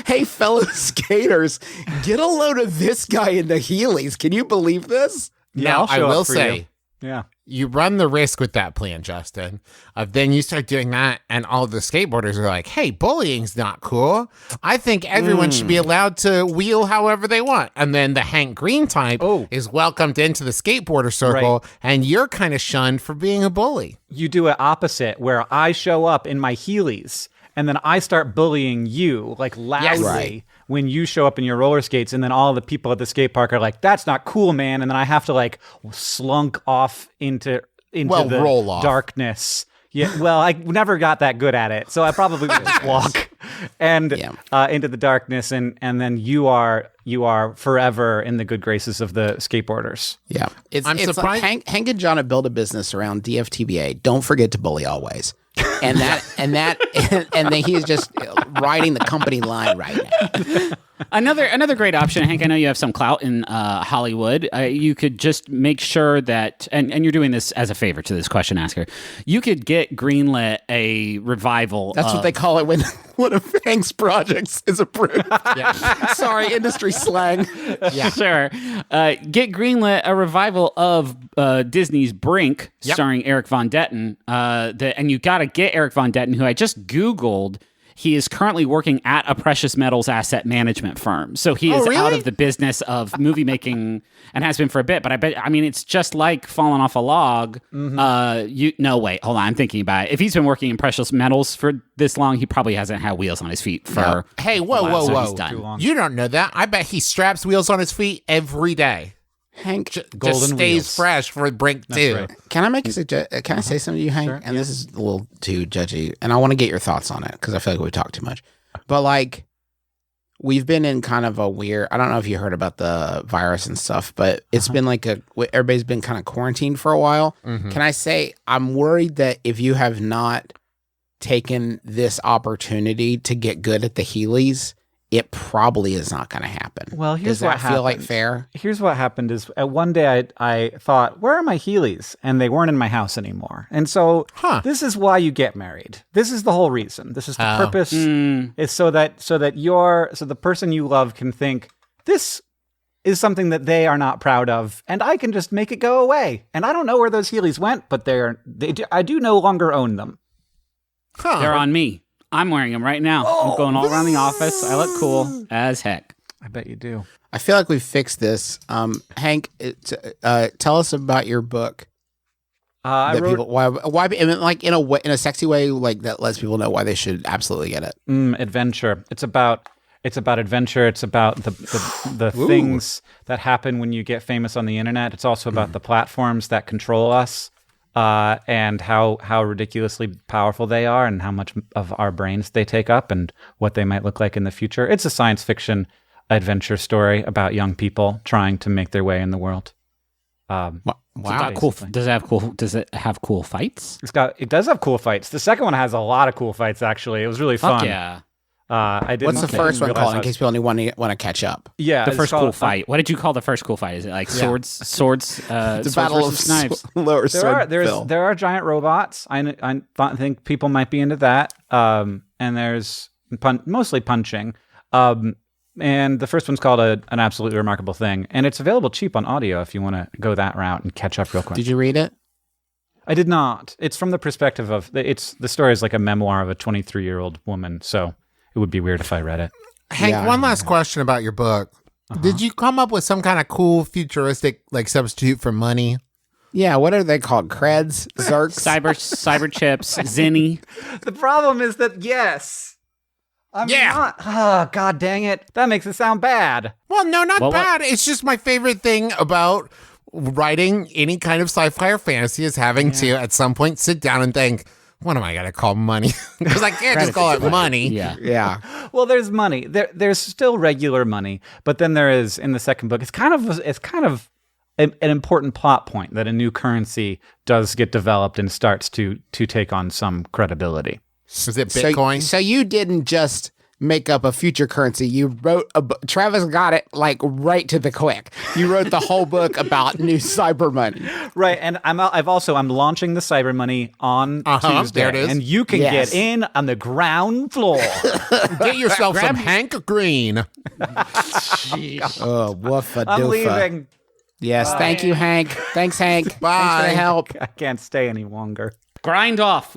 hey, fellow skaters, get a load of this guy in the Heelys. Can you believe this? Now, I'll I show will up for say, you. Yeah. you run the risk with that plan, Justin. Then you start doing that, and all the skateboarders are like, hey, bullying's not cool. I think everyone should be allowed to wheel however they want. And then the Hank Green type is welcomed into the skateboarder circle, and you're kind of shunned for being a bully. You do it opposite, where I show up in my Heelys, and then I start bullying you, like, loudly. Right. When you show up in your roller skates, and then all the people at the skate park are like, that's not cool, man. And then I have to like slunk off into the roll off. Darkness. Yeah, well, I never got that good at it. So I probably would just walk and into the darkness. And then you are forever in the good graces of the skateboarders. Yeah. I'm it's surprised- like Hank and John have built a business around DFTBA. Don't forget to bully always. And then he is just riding the company line right now. Another great option, Hank. I know you have some clout in Hollywood. You could just make sure that, and you're doing this as a favor to this question asker. You could get greenlit a revival. That's what they call it when one of Hank's projects is approved. Sorry, industry slang. Yeah, sure. Get greenlit a revival of Disney's Brink, starring Eric Von Detten. And you got to get Eric Von Detten, who I just Googled. He is currently working at a precious metals asset management firm. So he is out of the business of movie making and has been for a bit. But I mean, it's just like falling off a log. No, wait, hold on. I'm thinking about it. If he's been working in precious metals for this long, he probably hasn't had wheels on his feet for Hey, a while, so he's whoa. done. You don't know that. I bet he straps wheels on his feet every day. Hank, Just stays wheels. fresh for Brink too. right. can I make a can I say something to you, Hank? And this is a little too judgy, and I want to get your thoughts on it because I feel like we talk too much. But like, we've been in kind of a weird. I don't know if you heard about the virus and stuff, but it's been like everybody's been kind of quarantined for a while. Can I say I'm worried that if you have not taken this opportunity to get good at the Heelys, it probably is not going to happen. Well, here's Does that what feel like happened. fair? Here's what happened is one day I thought, where are my Heelys? And they weren't in my house anymore. And so this is why you get married. This is the whole reason. This is the purpose. It's so that the person you love can think this is something that they are not proud of, and I can just make it go away. And I don't know where those Heelys went, but I do no longer own them. They're on me. I'm wearing them right now. I'm going all around the office. I look cool as heck. I bet you do. I feel like we've fixed this. Hank, tell us about your book. I That wrote people, why, I mean, like in a sexy way, like that lets people know why they should absolutely get it. adventure. It's about adventure. It's about the things that happen when you get famous on the internet. It's also about the platforms that control us. And how ridiculously powerful they are and how much of our brains they take up and what they might look like in the future. It's a science fiction adventure story about young people trying to make their way in the world. Wow. Does it have cool fights? It does have cool fights. The second one has a lot of cool fights, actually. It was really fun. Fuck yeah. What's the first one called, in case people only want to catch up? Yeah, The it's first called- cool fight. What did you call the first cool fight? Is it like swords? It's a Swords battle of versus knives. lower sword. There are giant robots. I think people might be into that. And there's mostly punching. And the first one's called An Absolutely Remarkable Thing. And it's available cheap on audio if you want to go that route and catch up real quick. Did you read it? I did not. It's from the perspective of the story is like a memoir of a 23-year-old woman. So it would be weird if I read it. Hank, one last question about your book. Did you come up with some kind of cool futuristic like substitute for money? Yeah. What are they called? Creds? Zerks? Cyber chips, Zinni. The problem is that yes. I'm not. Oh, God dang it. That makes it sound bad. Well, no, not Well, what- bad. It's just my favorite thing about writing any kind of sci-fi or fantasy is having to at some point sit down and think, what am I going to call money? Because I can't just call it money. Yeah. Yeah. Well, there's money. There's still regular money, but then there is in the second book. It's kind of an important plot point that a new currency does get developed and starts to take on some credibility. Is it Bitcoin? So you didn't just make up a future currency. You wrote Travis got it like right to the quick. You wrote the whole book about new cyber money. Right, and I'm launching the cyber money on Tuesday, there it is. and you can get in on the ground floor. Get yourself some Hank Green. Oh, woofa I'm doofa. leaving. Yes, thank you, Hank. Thanks, Hank. Bye. Thanks for the help. I can't stay any longer. Grind off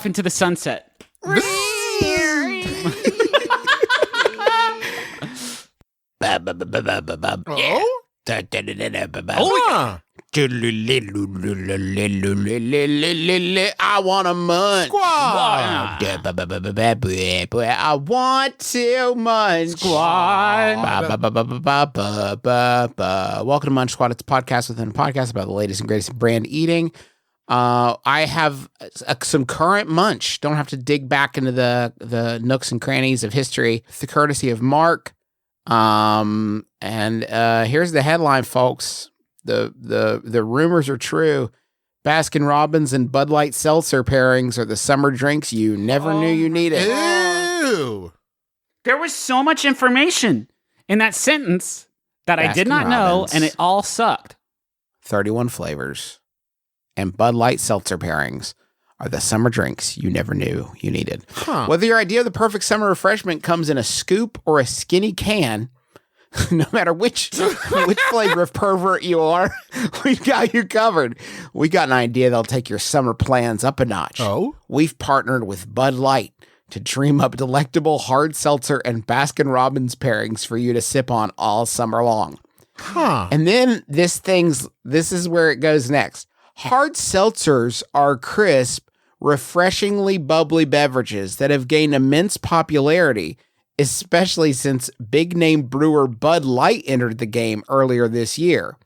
into the sunset. Oh? I want a munch. Squad. I want to munch. Squad. Welcome to Munch Squad. It's a podcast within a podcast about the latest and greatest in brand eating. I have some current munch. Don't have to dig back into the nooks and crannies of history. The courtesy of Mark. And here's the headline, folks. The rumors are true. Baskin Robbins and Bud Light Seltzer pairings are the summer drinks you never knew you needed. Ew. There was so much information in that sentence that I did Baskin not know, Robbins. and it all sucked. 31 flavors and Bud Light Seltzer pairings are the summer drinks you never knew you needed. Huh. Whether your idea of the perfect summer refreshment comes in a scoop or a skinny can, no matter which flavor of pervert you are, we've got you covered. We got an idea that'll take your summer plans up a notch. Oh? We've partnered with Bud Light to dream up delectable hard seltzer and Baskin Robbins pairings for you to sip on all summer long. Huh. And then this is where it goes next. Hard seltzers are crisp, refreshingly bubbly beverages that have gained immense popularity, especially since big-name brewer Bud Light entered the game earlier this year.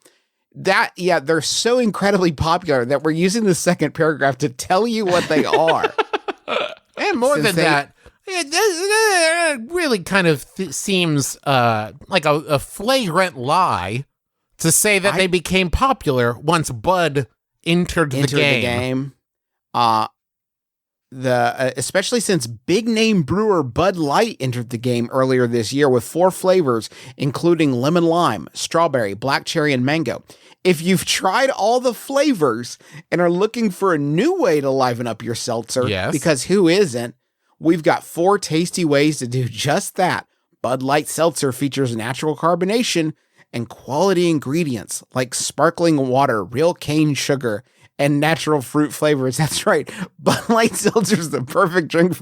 They're so incredibly popular that we're using the second paragraph to tell you what they are. And more Since than that, it really kind of seems like a flagrant lie to say that they became popular once Bud entered the game. Especially since big name brewer Bud Light entered the game earlier this year with 4 flavors, including lemon lime, strawberry, black cherry, and mango. If you've tried all the flavors and are looking for a new way to liven up your seltzer, Yes. because who isn't, we've got 4 tasty ways to do just that. Bud Light Seltzer features natural carbonation and quality ingredients like sparkling water, real cane sugar, and natural fruit flavors. That's right. Bud Light Seltzer is the perfect drink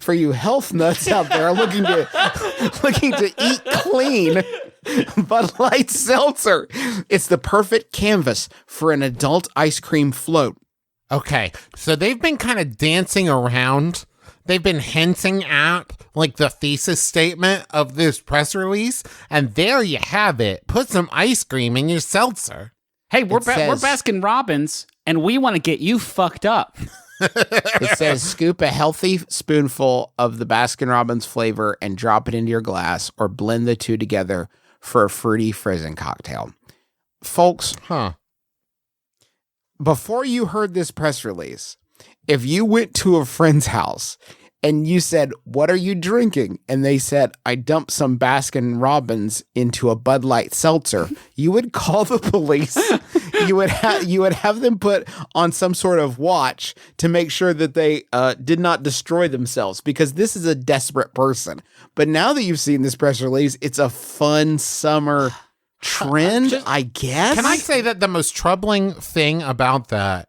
for you health nuts out there looking to eat clean. Bud Light Seltzer. It's the perfect canvas for an adult ice cream float. Okay, so they've been kind of dancing around. They've been hinting at like the thesis statement of this press release, and there you have it. Put some ice cream in your seltzer. Hey, we're says- Baskin Robbins, and we want to get you fucked up. It says scoop a healthy spoonful of the Baskin Robbins flavor and drop it into your glass, or blend the two together for a fruity frizzing cocktail. Folks, Huh. before you heard this press release, if you went to a friend's house and you said, "What are you drinking?" and they said, "I dumped some Baskin Robbins into a Bud Light seltzer," you would call the police. You would have them put on some sort of watch to make sure that they did not destroy themselves, because this is a desperate person. But now that you've seen this press release, it's a fun summer trend, I guess. Can I say that the most troubling thing about that,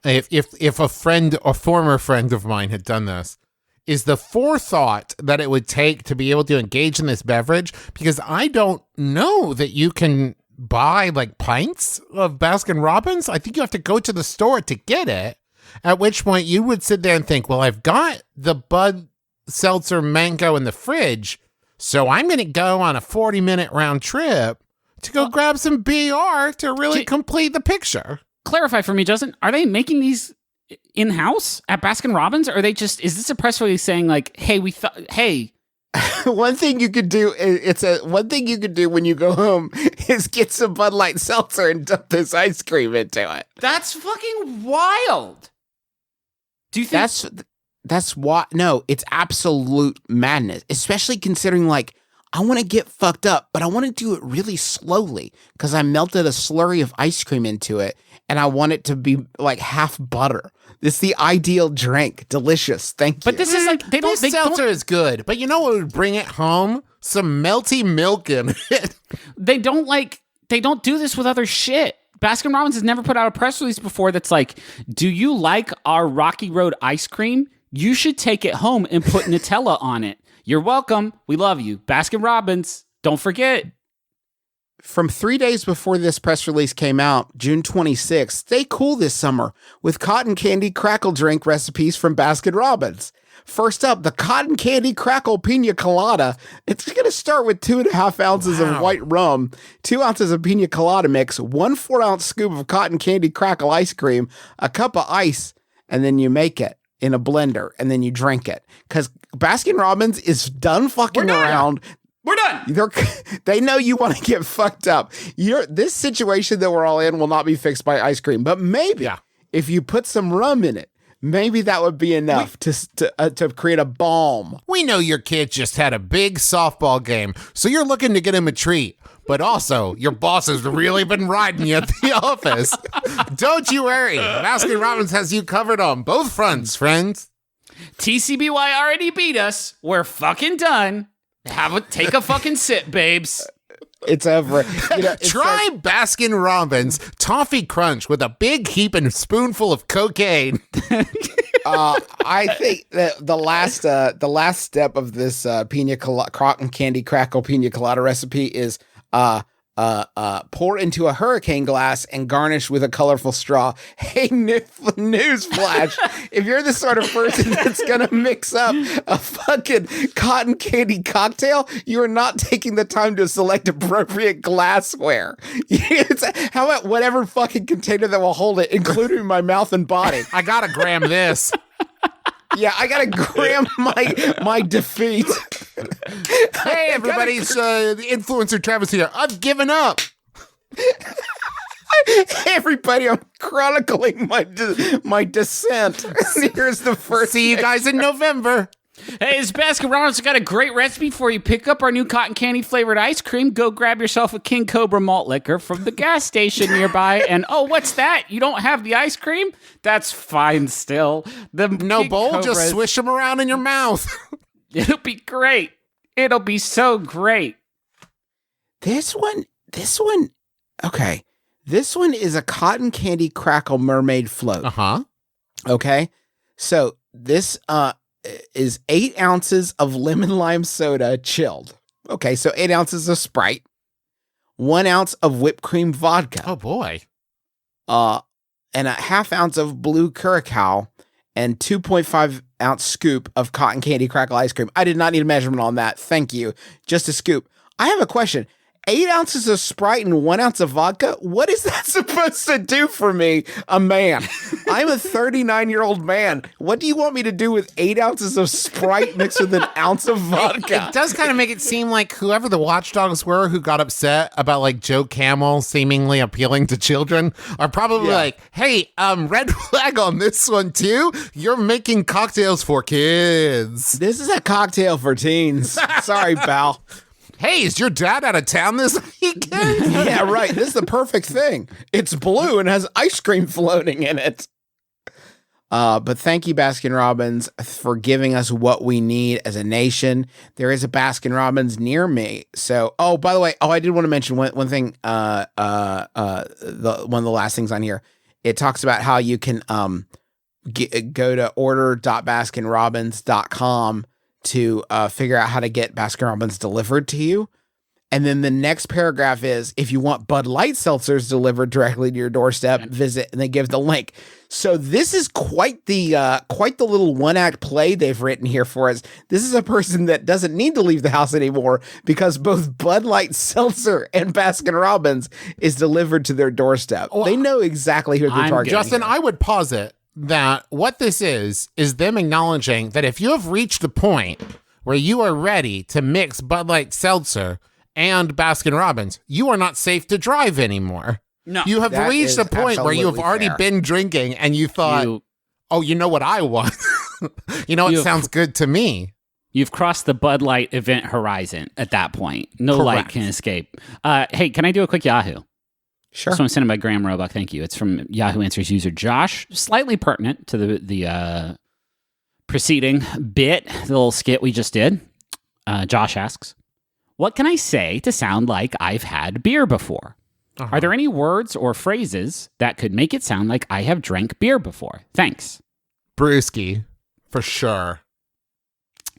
if a friend or former friend of mine had done this, is the forethought that it would take to be able to engage in this beverage? Because I don't know that you can buy like pints of Baskin Robbins. I think you have to go to the store to get it, at which point you would sit there and think, well, I've got the Bud Seltzer Mango in the fridge, so I'm going to go on a 40-minute round trip to go grab some BR to really complete the picture. Clarify for me, Justin. Are they making these in-house at Baskin Robbins? Or are they just, is this a press release saying like, hey, One thing you could do when you go home is get some Bud Light seltzer and dump this ice cream into it. that's fucking wild. Do you think That's why. No, it's absolute madness, especially considering like I want to get fucked up, but I want to do it really slowly because I melted a slurry of ice cream into it and I want it to be like half butter. It's the ideal drink. Delicious. Thank you. But this is like This seltzer is good, but you know what would bring it home? Some melty milk in it. They don't do this with other shit. Baskin Robbins has never put out a press release before that's like, do you like our Rocky Road ice cream? You should take it home and put Nutella on it. You're welcome. We love you. Baskin Robbins. Don't forget. From 3 days before this press release came out, June 26th, stay cool this summer with cotton candy crackle drink recipes from Baskin Robbins. First up, the cotton candy crackle pina colada. It's going to start with 2.5 ounces of white rum, 2 ounces of pina colada mix, 1 4-ounce scoop of cotton candy crackle ice cream, a cup of ice, and then you make it in a blender, and then you drink it. Because Baskin Robbins is done fucking around. We're done. They know you want to get fucked up. This situation that we're all in will not be fixed by ice cream, but maybe if you put some rum in it, maybe that would be enough to create a balm. We know your kid just had a big softball game, so you're looking to get him a treat. But also, your boss has really been riding you at the office. Don't you worry. Baskin Robbins has you covered on both fronts, friends. TCBY already beat us. We're fucking done. Take a fucking sip, babes. It's over. Try Baskin Robbins Toffee Crunch with a big heaping spoonful of cocaine. I think that the last step of this cotton candy crackle pina colada recipe is pour into a hurricane glass and garnish with a colorful straw. Hey, newsflash. If you're the sort of person that's going to mix up a fucking cotton candy cocktail, you are not taking the time to select appropriate glassware. How about whatever fucking container that will hold it, including my mouth and body? I gotta gram this. Yeah, I gotta gram my defeat. Hey, everybody, it's the influencer Travis here. I've given up. Everybody, I'm chronicling my descent. Here's the first. See you guys in November. Hey, it's Baskin Robbins. Got a great recipe for you. Pick up our new cotton candy flavored ice cream. Go grab yourself a King Cobra malt liquor from the gas station nearby. And oh, what's that? You don't have the ice cream? That's fine still. No bowl, just swish them around in your mouth. It'll be great. It'll be so great. This one, okay. This one is a cotton candy crackle mermaid float. Uh-huh. Okay. So this is 8 ounces of lemon lime soda chilled. Okay, so 8 ounces of Sprite, 1 ounce of whipped cream vodka. Oh boy. And a half ounce of blue curacao and 2.5 ounce scoop of cotton candy crackle ice cream. I did not need a measurement on that. Thank you. Just a scoop. I have a question. 8 ounces of Sprite and 1 ounce of vodka? What is that supposed to do for me, a man? I'm a 39-year-old man. What do you want me to do with 8 ounces of Sprite mixed with an ounce of vodka? It does kind of make it seem like whoever the watchdogs were who got upset about like Joe Camel seemingly appealing to children are probably like, hey, red flag on this one too. You're making cocktails for kids. This is a cocktail for teens. Sorry, pal. Hey, is your dad out of town this weekend? Yeah, right. This is the perfect thing. It's blue and has ice cream floating in it. But thank you, Baskin Robbins, for giving us what we need as a nation. There is a Baskin Robbins near me. So, by the way, I did want to mention one thing. One of the last things on here. It talks about how you can go to order.baskinrobbins.com to figure out how to get Baskin Robbins delivered to you. And then the next paragraph is, if you want Bud Light seltzers delivered directly to your doorstep, visit, and they give the link. So this is quite the little one-act play they've written here for us. This is a person that doesn't need to leave the house anymore because both Bud Light seltzer and Baskin Robbins is delivered to their doorstep. They know exactly who they're targeting. Justin, I would posit that what this is them acknowledging that if you have reached the point where you are ready to mix Bud Light Seltzer and Baskin Robbins, you are not safe to drive anymore. No. You have reached a point where you have already been drinking and you thought, oh, you know what I want? You know what You've- sounds good to me? You've crossed the Bud Light event horizon at that point. No light Correct. can escape. Hey, can I do a quick Yahoo? Sure. This one's sent in by Graham Roebuck. Thank you. It's from Yahoo Answers user Josh. Slightly pertinent to the preceding bit, the little skit we just did. Josh asks, what can I say to sound like I've had beer before? Are there any words or phrases that could make it sound like I have drank beer before? Thanks. Brewski, for sure.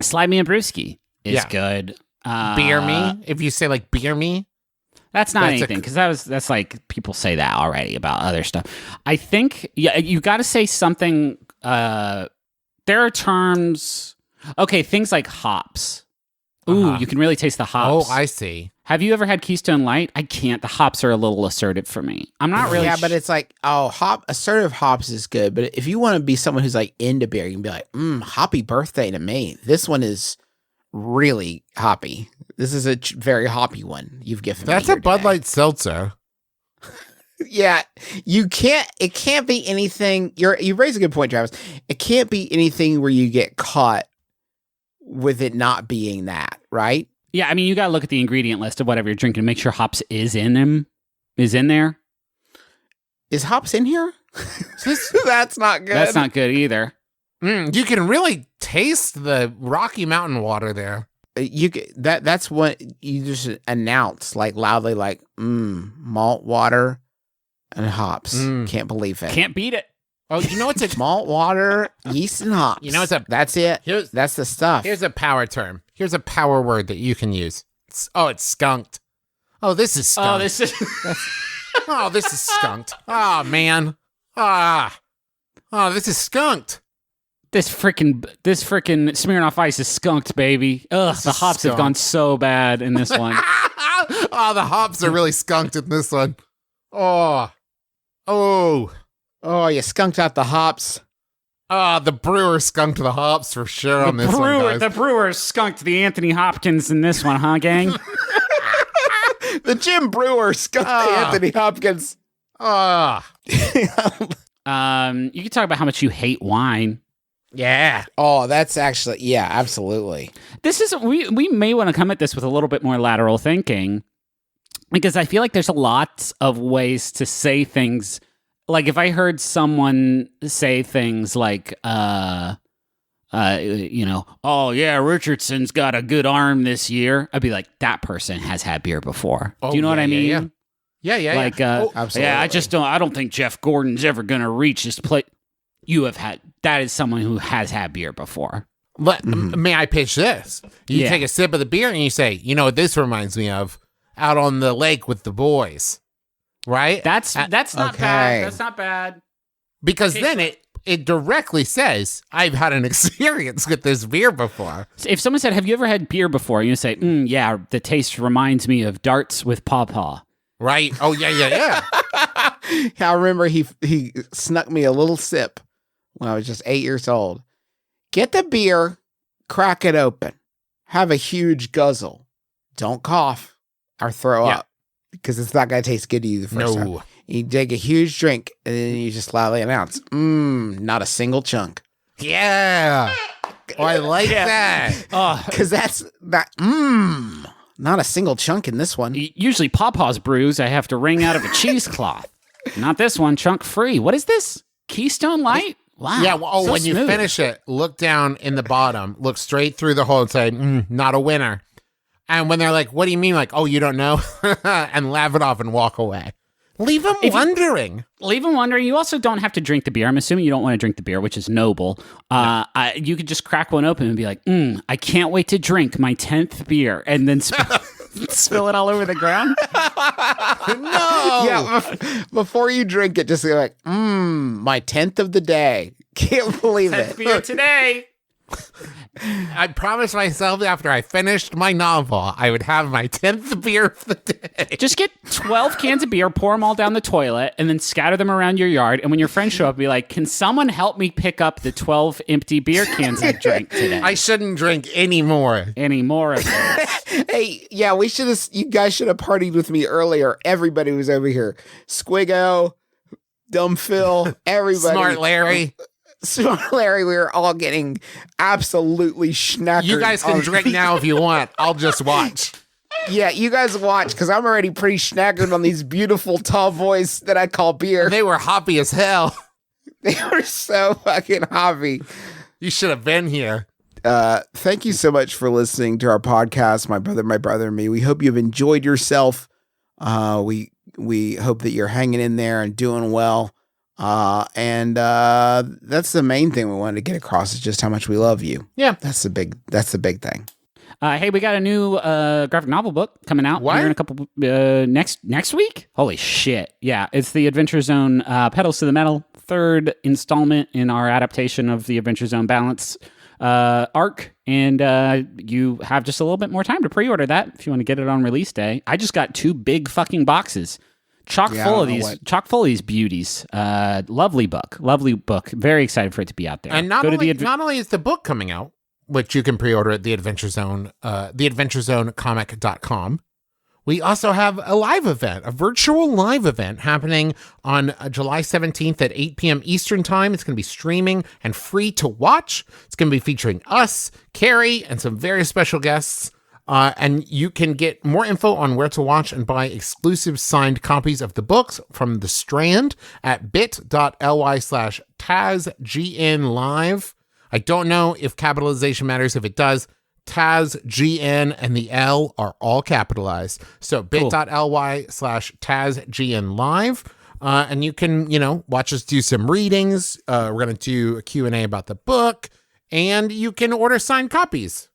Slide me a brewski is Yeah. good. Beer me? If you say like beer me? That's not That's anything because that's like people say that already about other stuff. I think you got to say something. There are terms. Okay, things like hops. Ooh, you can really taste the hops. Oh, I see. Have you ever had Keystone Light? I can't. The hops are a little assertive for me. I'm not really. Yeah, but it's like, assertive hops is good. But if you want to be someone who's like into beer, you can be like, happy birthday to me. This one is really hoppy. This is a very hoppy one you've given me. That's here a Bud today. Light seltzer. Yeah, it can't be anything. You raise a good point, Travis. It can't be anything where you get caught with it not being that, right? Yeah, I mean, you got to look at the ingredient list of whatever you're drinking. Make sure hops is in them. Is in there. Is hops in here? That's not good. That's not good either. You can really taste the Rocky Mountain water there. That's what you just announce like loudly, like malt water and hops. Can't believe it. Can't beat it. Oh, you know what's a Malt water, yeast, and hops. You know what's a- That's it. That's the stuff. Here's a power term. Here's a power word that you can use. It's skunked. Oh, this is skunked. Oh, this is. Oh, this is skunked. Oh, man. Oh, this is skunked. This freaking Smirnoff Ice is skunked, baby. Ugh, the hops have gone so bad in this one. Oh, the hops are really skunked in this one. Oh, you skunked out the hops. the brewer skunked the hops for sure on this one, guys. The Brewers skunked the Anthony Hopkins in this one, huh, gang? The Jim Brewer skunked Anthony Hopkins. You can talk about how much you hate wine. Yeah. Oh, that's actually, yeah, absolutely. This is we may want to come at this with a little bit more lateral thinking, because I feel like there's a lot of ways to say things. Like if I heard someone say things like, oh yeah, Richardson's got a good arm this year, I'd be like, that person has had beer before. Do you know what I mean? Yeah. Like, absolutely. yeah, I don't think Jeff Gordon's ever gonna reach this plate. That is someone who has had beer before. May I pitch this? You Yeah. take a sip of the beer and you say, you know what this reminds me of? Out on the lake with the boys. Right? That's not okay. bad. That's not bad. Because then it directly says, I've had an experience with this beer before. If someone said, have you ever had beer before? You say, yeah, the taste reminds me of darts with Pawpaw. Right? Oh, yeah. I remember he snuck me a little sip when I was just 8 years old. Get the beer, crack it open, have a huge guzzle. Don't cough or throw up because it's not going to taste good to you the first time. You take a huge drink and then you just loudly announce, not a single chunk. Yeah. Oh, I like that. Because that's that, not a single chunk in this one. Usually Pawpaw's brews, I have to wring out of a cheesecloth. Not this one, chunk free. What is this? Keystone Light? Wow. Yeah, well, so when you smooth. finish it, look down in the bottom, look straight through the hole and say, not a winner. And when they're like, what do you mean? Like, oh, you don't know? And laugh it off and walk away. Leave them wondering. Leave them wondering. You also don't have to drink the beer. I'm assuming you don't want to drink the beer, which is noble. You could just crack one open and be like, I can't wait to drink my 10th beer. And then spill it all over the ground. No. Yeah, before you drink it, just be like, my 10th of the day. Can't believe 10th it. beer today. I promised myself after I finished my novel, I would have my 10th beer of the day. Just get 12 cans of beer, pour them all down the toilet, and then scatter them around your yard. And when your friends show up, be like, can someone help me pick up the 12 empty beer cans I drank today? I shouldn't drink any more. Any more of them. Hey, yeah, you guys should have partied with me earlier. Everybody was over here. Squiggo, Dumb Phil, everybody. Smart Larry. Sue and Larry, we were all getting absolutely schnackered. You guys can drink now if you want. I'll just watch. Yeah, you guys watch, because I'm already pretty schnackered on these beautiful tall boys that I call beer. They were hoppy as hell. They were so fucking hoppy. You should have been here. Thank you so much for listening to our podcast, My Brother, and Me. We hope you've enjoyed yourself. We hope that you're hanging in there and doing well. And that's the main thing we wanted to get across, is just how much we love you. Yeah. That's the big thing. Hey, we got a new graphic novel book coming out here in a couple next week. Holy shit! Yeah, it's the Adventure Zone Pedals to the Metal, third installment in our adaptation of the Adventure Zone Balance arc, and you have just a little bit more time to pre-order that if you want to get it on release day. I just got 2 big fucking boxes. Chock full of these beauties. Lovely book. Very excited for it to be out there. And not only is the book coming out, which you can pre-order at the Adventure Zone, theadventurezonecomic.com. We also have a live event, a virtual live event happening on July 17th at 8 p.m. Eastern Time. It's going to be streaming and free to watch. It's going to be featuring us, Carrie, and some very special guests. And you can get more info on where to watch and buy exclusive signed copies of the books from The Strand at bit.ly/TazGNLive. I don't know if capitalization matters. If it does, Taz, GN, and the L are all capitalized. So bit.ly/TazGNLive. And you can, watch us do some readings. We're going to do a Q&A about the book. And you can order signed copies.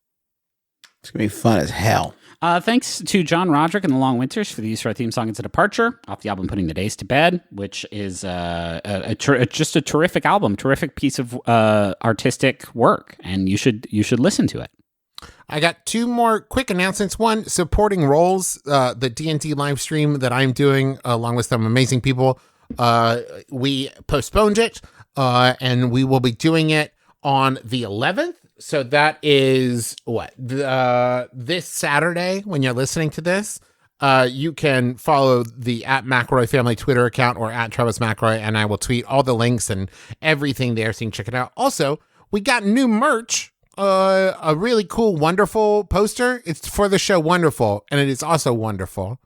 It's going to be fun as hell. Thanks to John Roderick and the Long Winters for the use of our theme song "It's a Departure" off the album "Putting the Days to Bed," which is just a terrific album, terrific piece of artistic work, and you should listen to it. I got 2 more quick announcements. One, supporting roles, the D&D live stream that I'm doing along with some amazing people. We postponed it, and we will be doing it on the 11th. So that is this Saturday when you're listening to this. You can follow the @McElroy family Twitter account or @Travis McElroy, and I will tweet all the links and everything there so you can check it out. Also, we got new merch, a really cool, wonderful poster. It's for the show Wonderful, and it is also wonderful.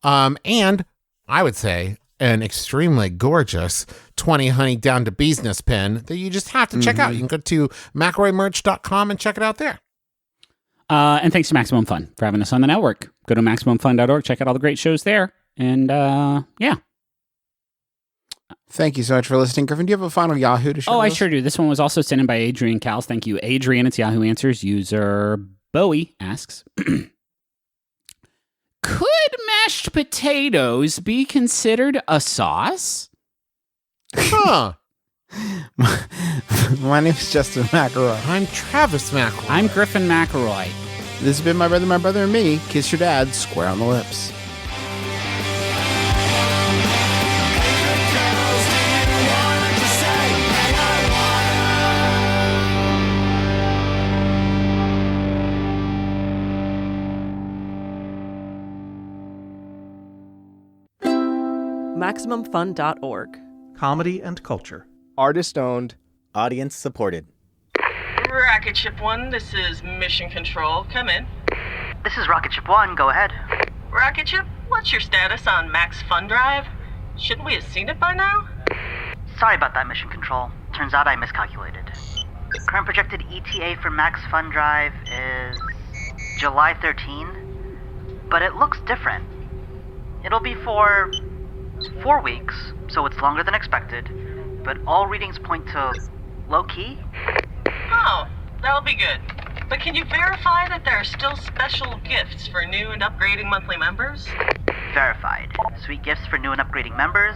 And I would say an extremely gorgeous 20 honey down to business pin that you just have to check out. You can go to McElroymerch.com and check it out there. And thanks to Maximum Fun for having us on the network. Go to MaximumFun.org, check out all the great shows there. And yeah. Thank you so much for listening. Griffin, do you have a final Yahoo to share? I sure do. This one was also sent in by Adrian Cowles. Thank you, Adrian. It's Yahoo Answers. User Bowie asks, could mashed potatoes be considered a sauce? Huh. My name is Justin McElroy. I'm Travis McElroy. I'm Griffin McElroy. This has been My Brother, and Me. Kiss your dad square on the lips. MaximumFun.org. Comedy and culture. Artist owned. Audience supported. Rocket Ship 1, this is Mission Control. Come in. This is Rocket Ship 1. Go ahead. Rocket Ship, what's your status on Max Fun Drive? Shouldn't we have seen it by now? Sorry about that, Mission Control. Turns out I miscalculated. Current projected ETA for Max Fun Drive is July 13, but it looks different. It'll be for 4 weeks, so it's longer than expected, but all readings point to low-key. Oh, that'll be good. But can you verify that there are still special gifts for new and upgrading monthly members? Verified. Sweet gifts for new and upgrading members,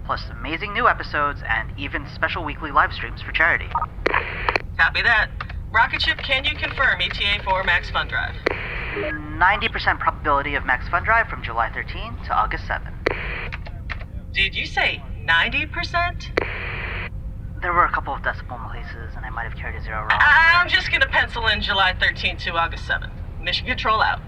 plus amazing new episodes, and even special weekly live streams for charity. Copy that. Rocket Ship, can you confirm ETA for Max Fun Drive? 90% probability of Max Fun Drive from July 13 to August 7. Did you say 90%? There were a couple of decimal places, and I might have carried a zero wrong. I'm just gonna pencil in July 13th to August 7th. Mission Control out.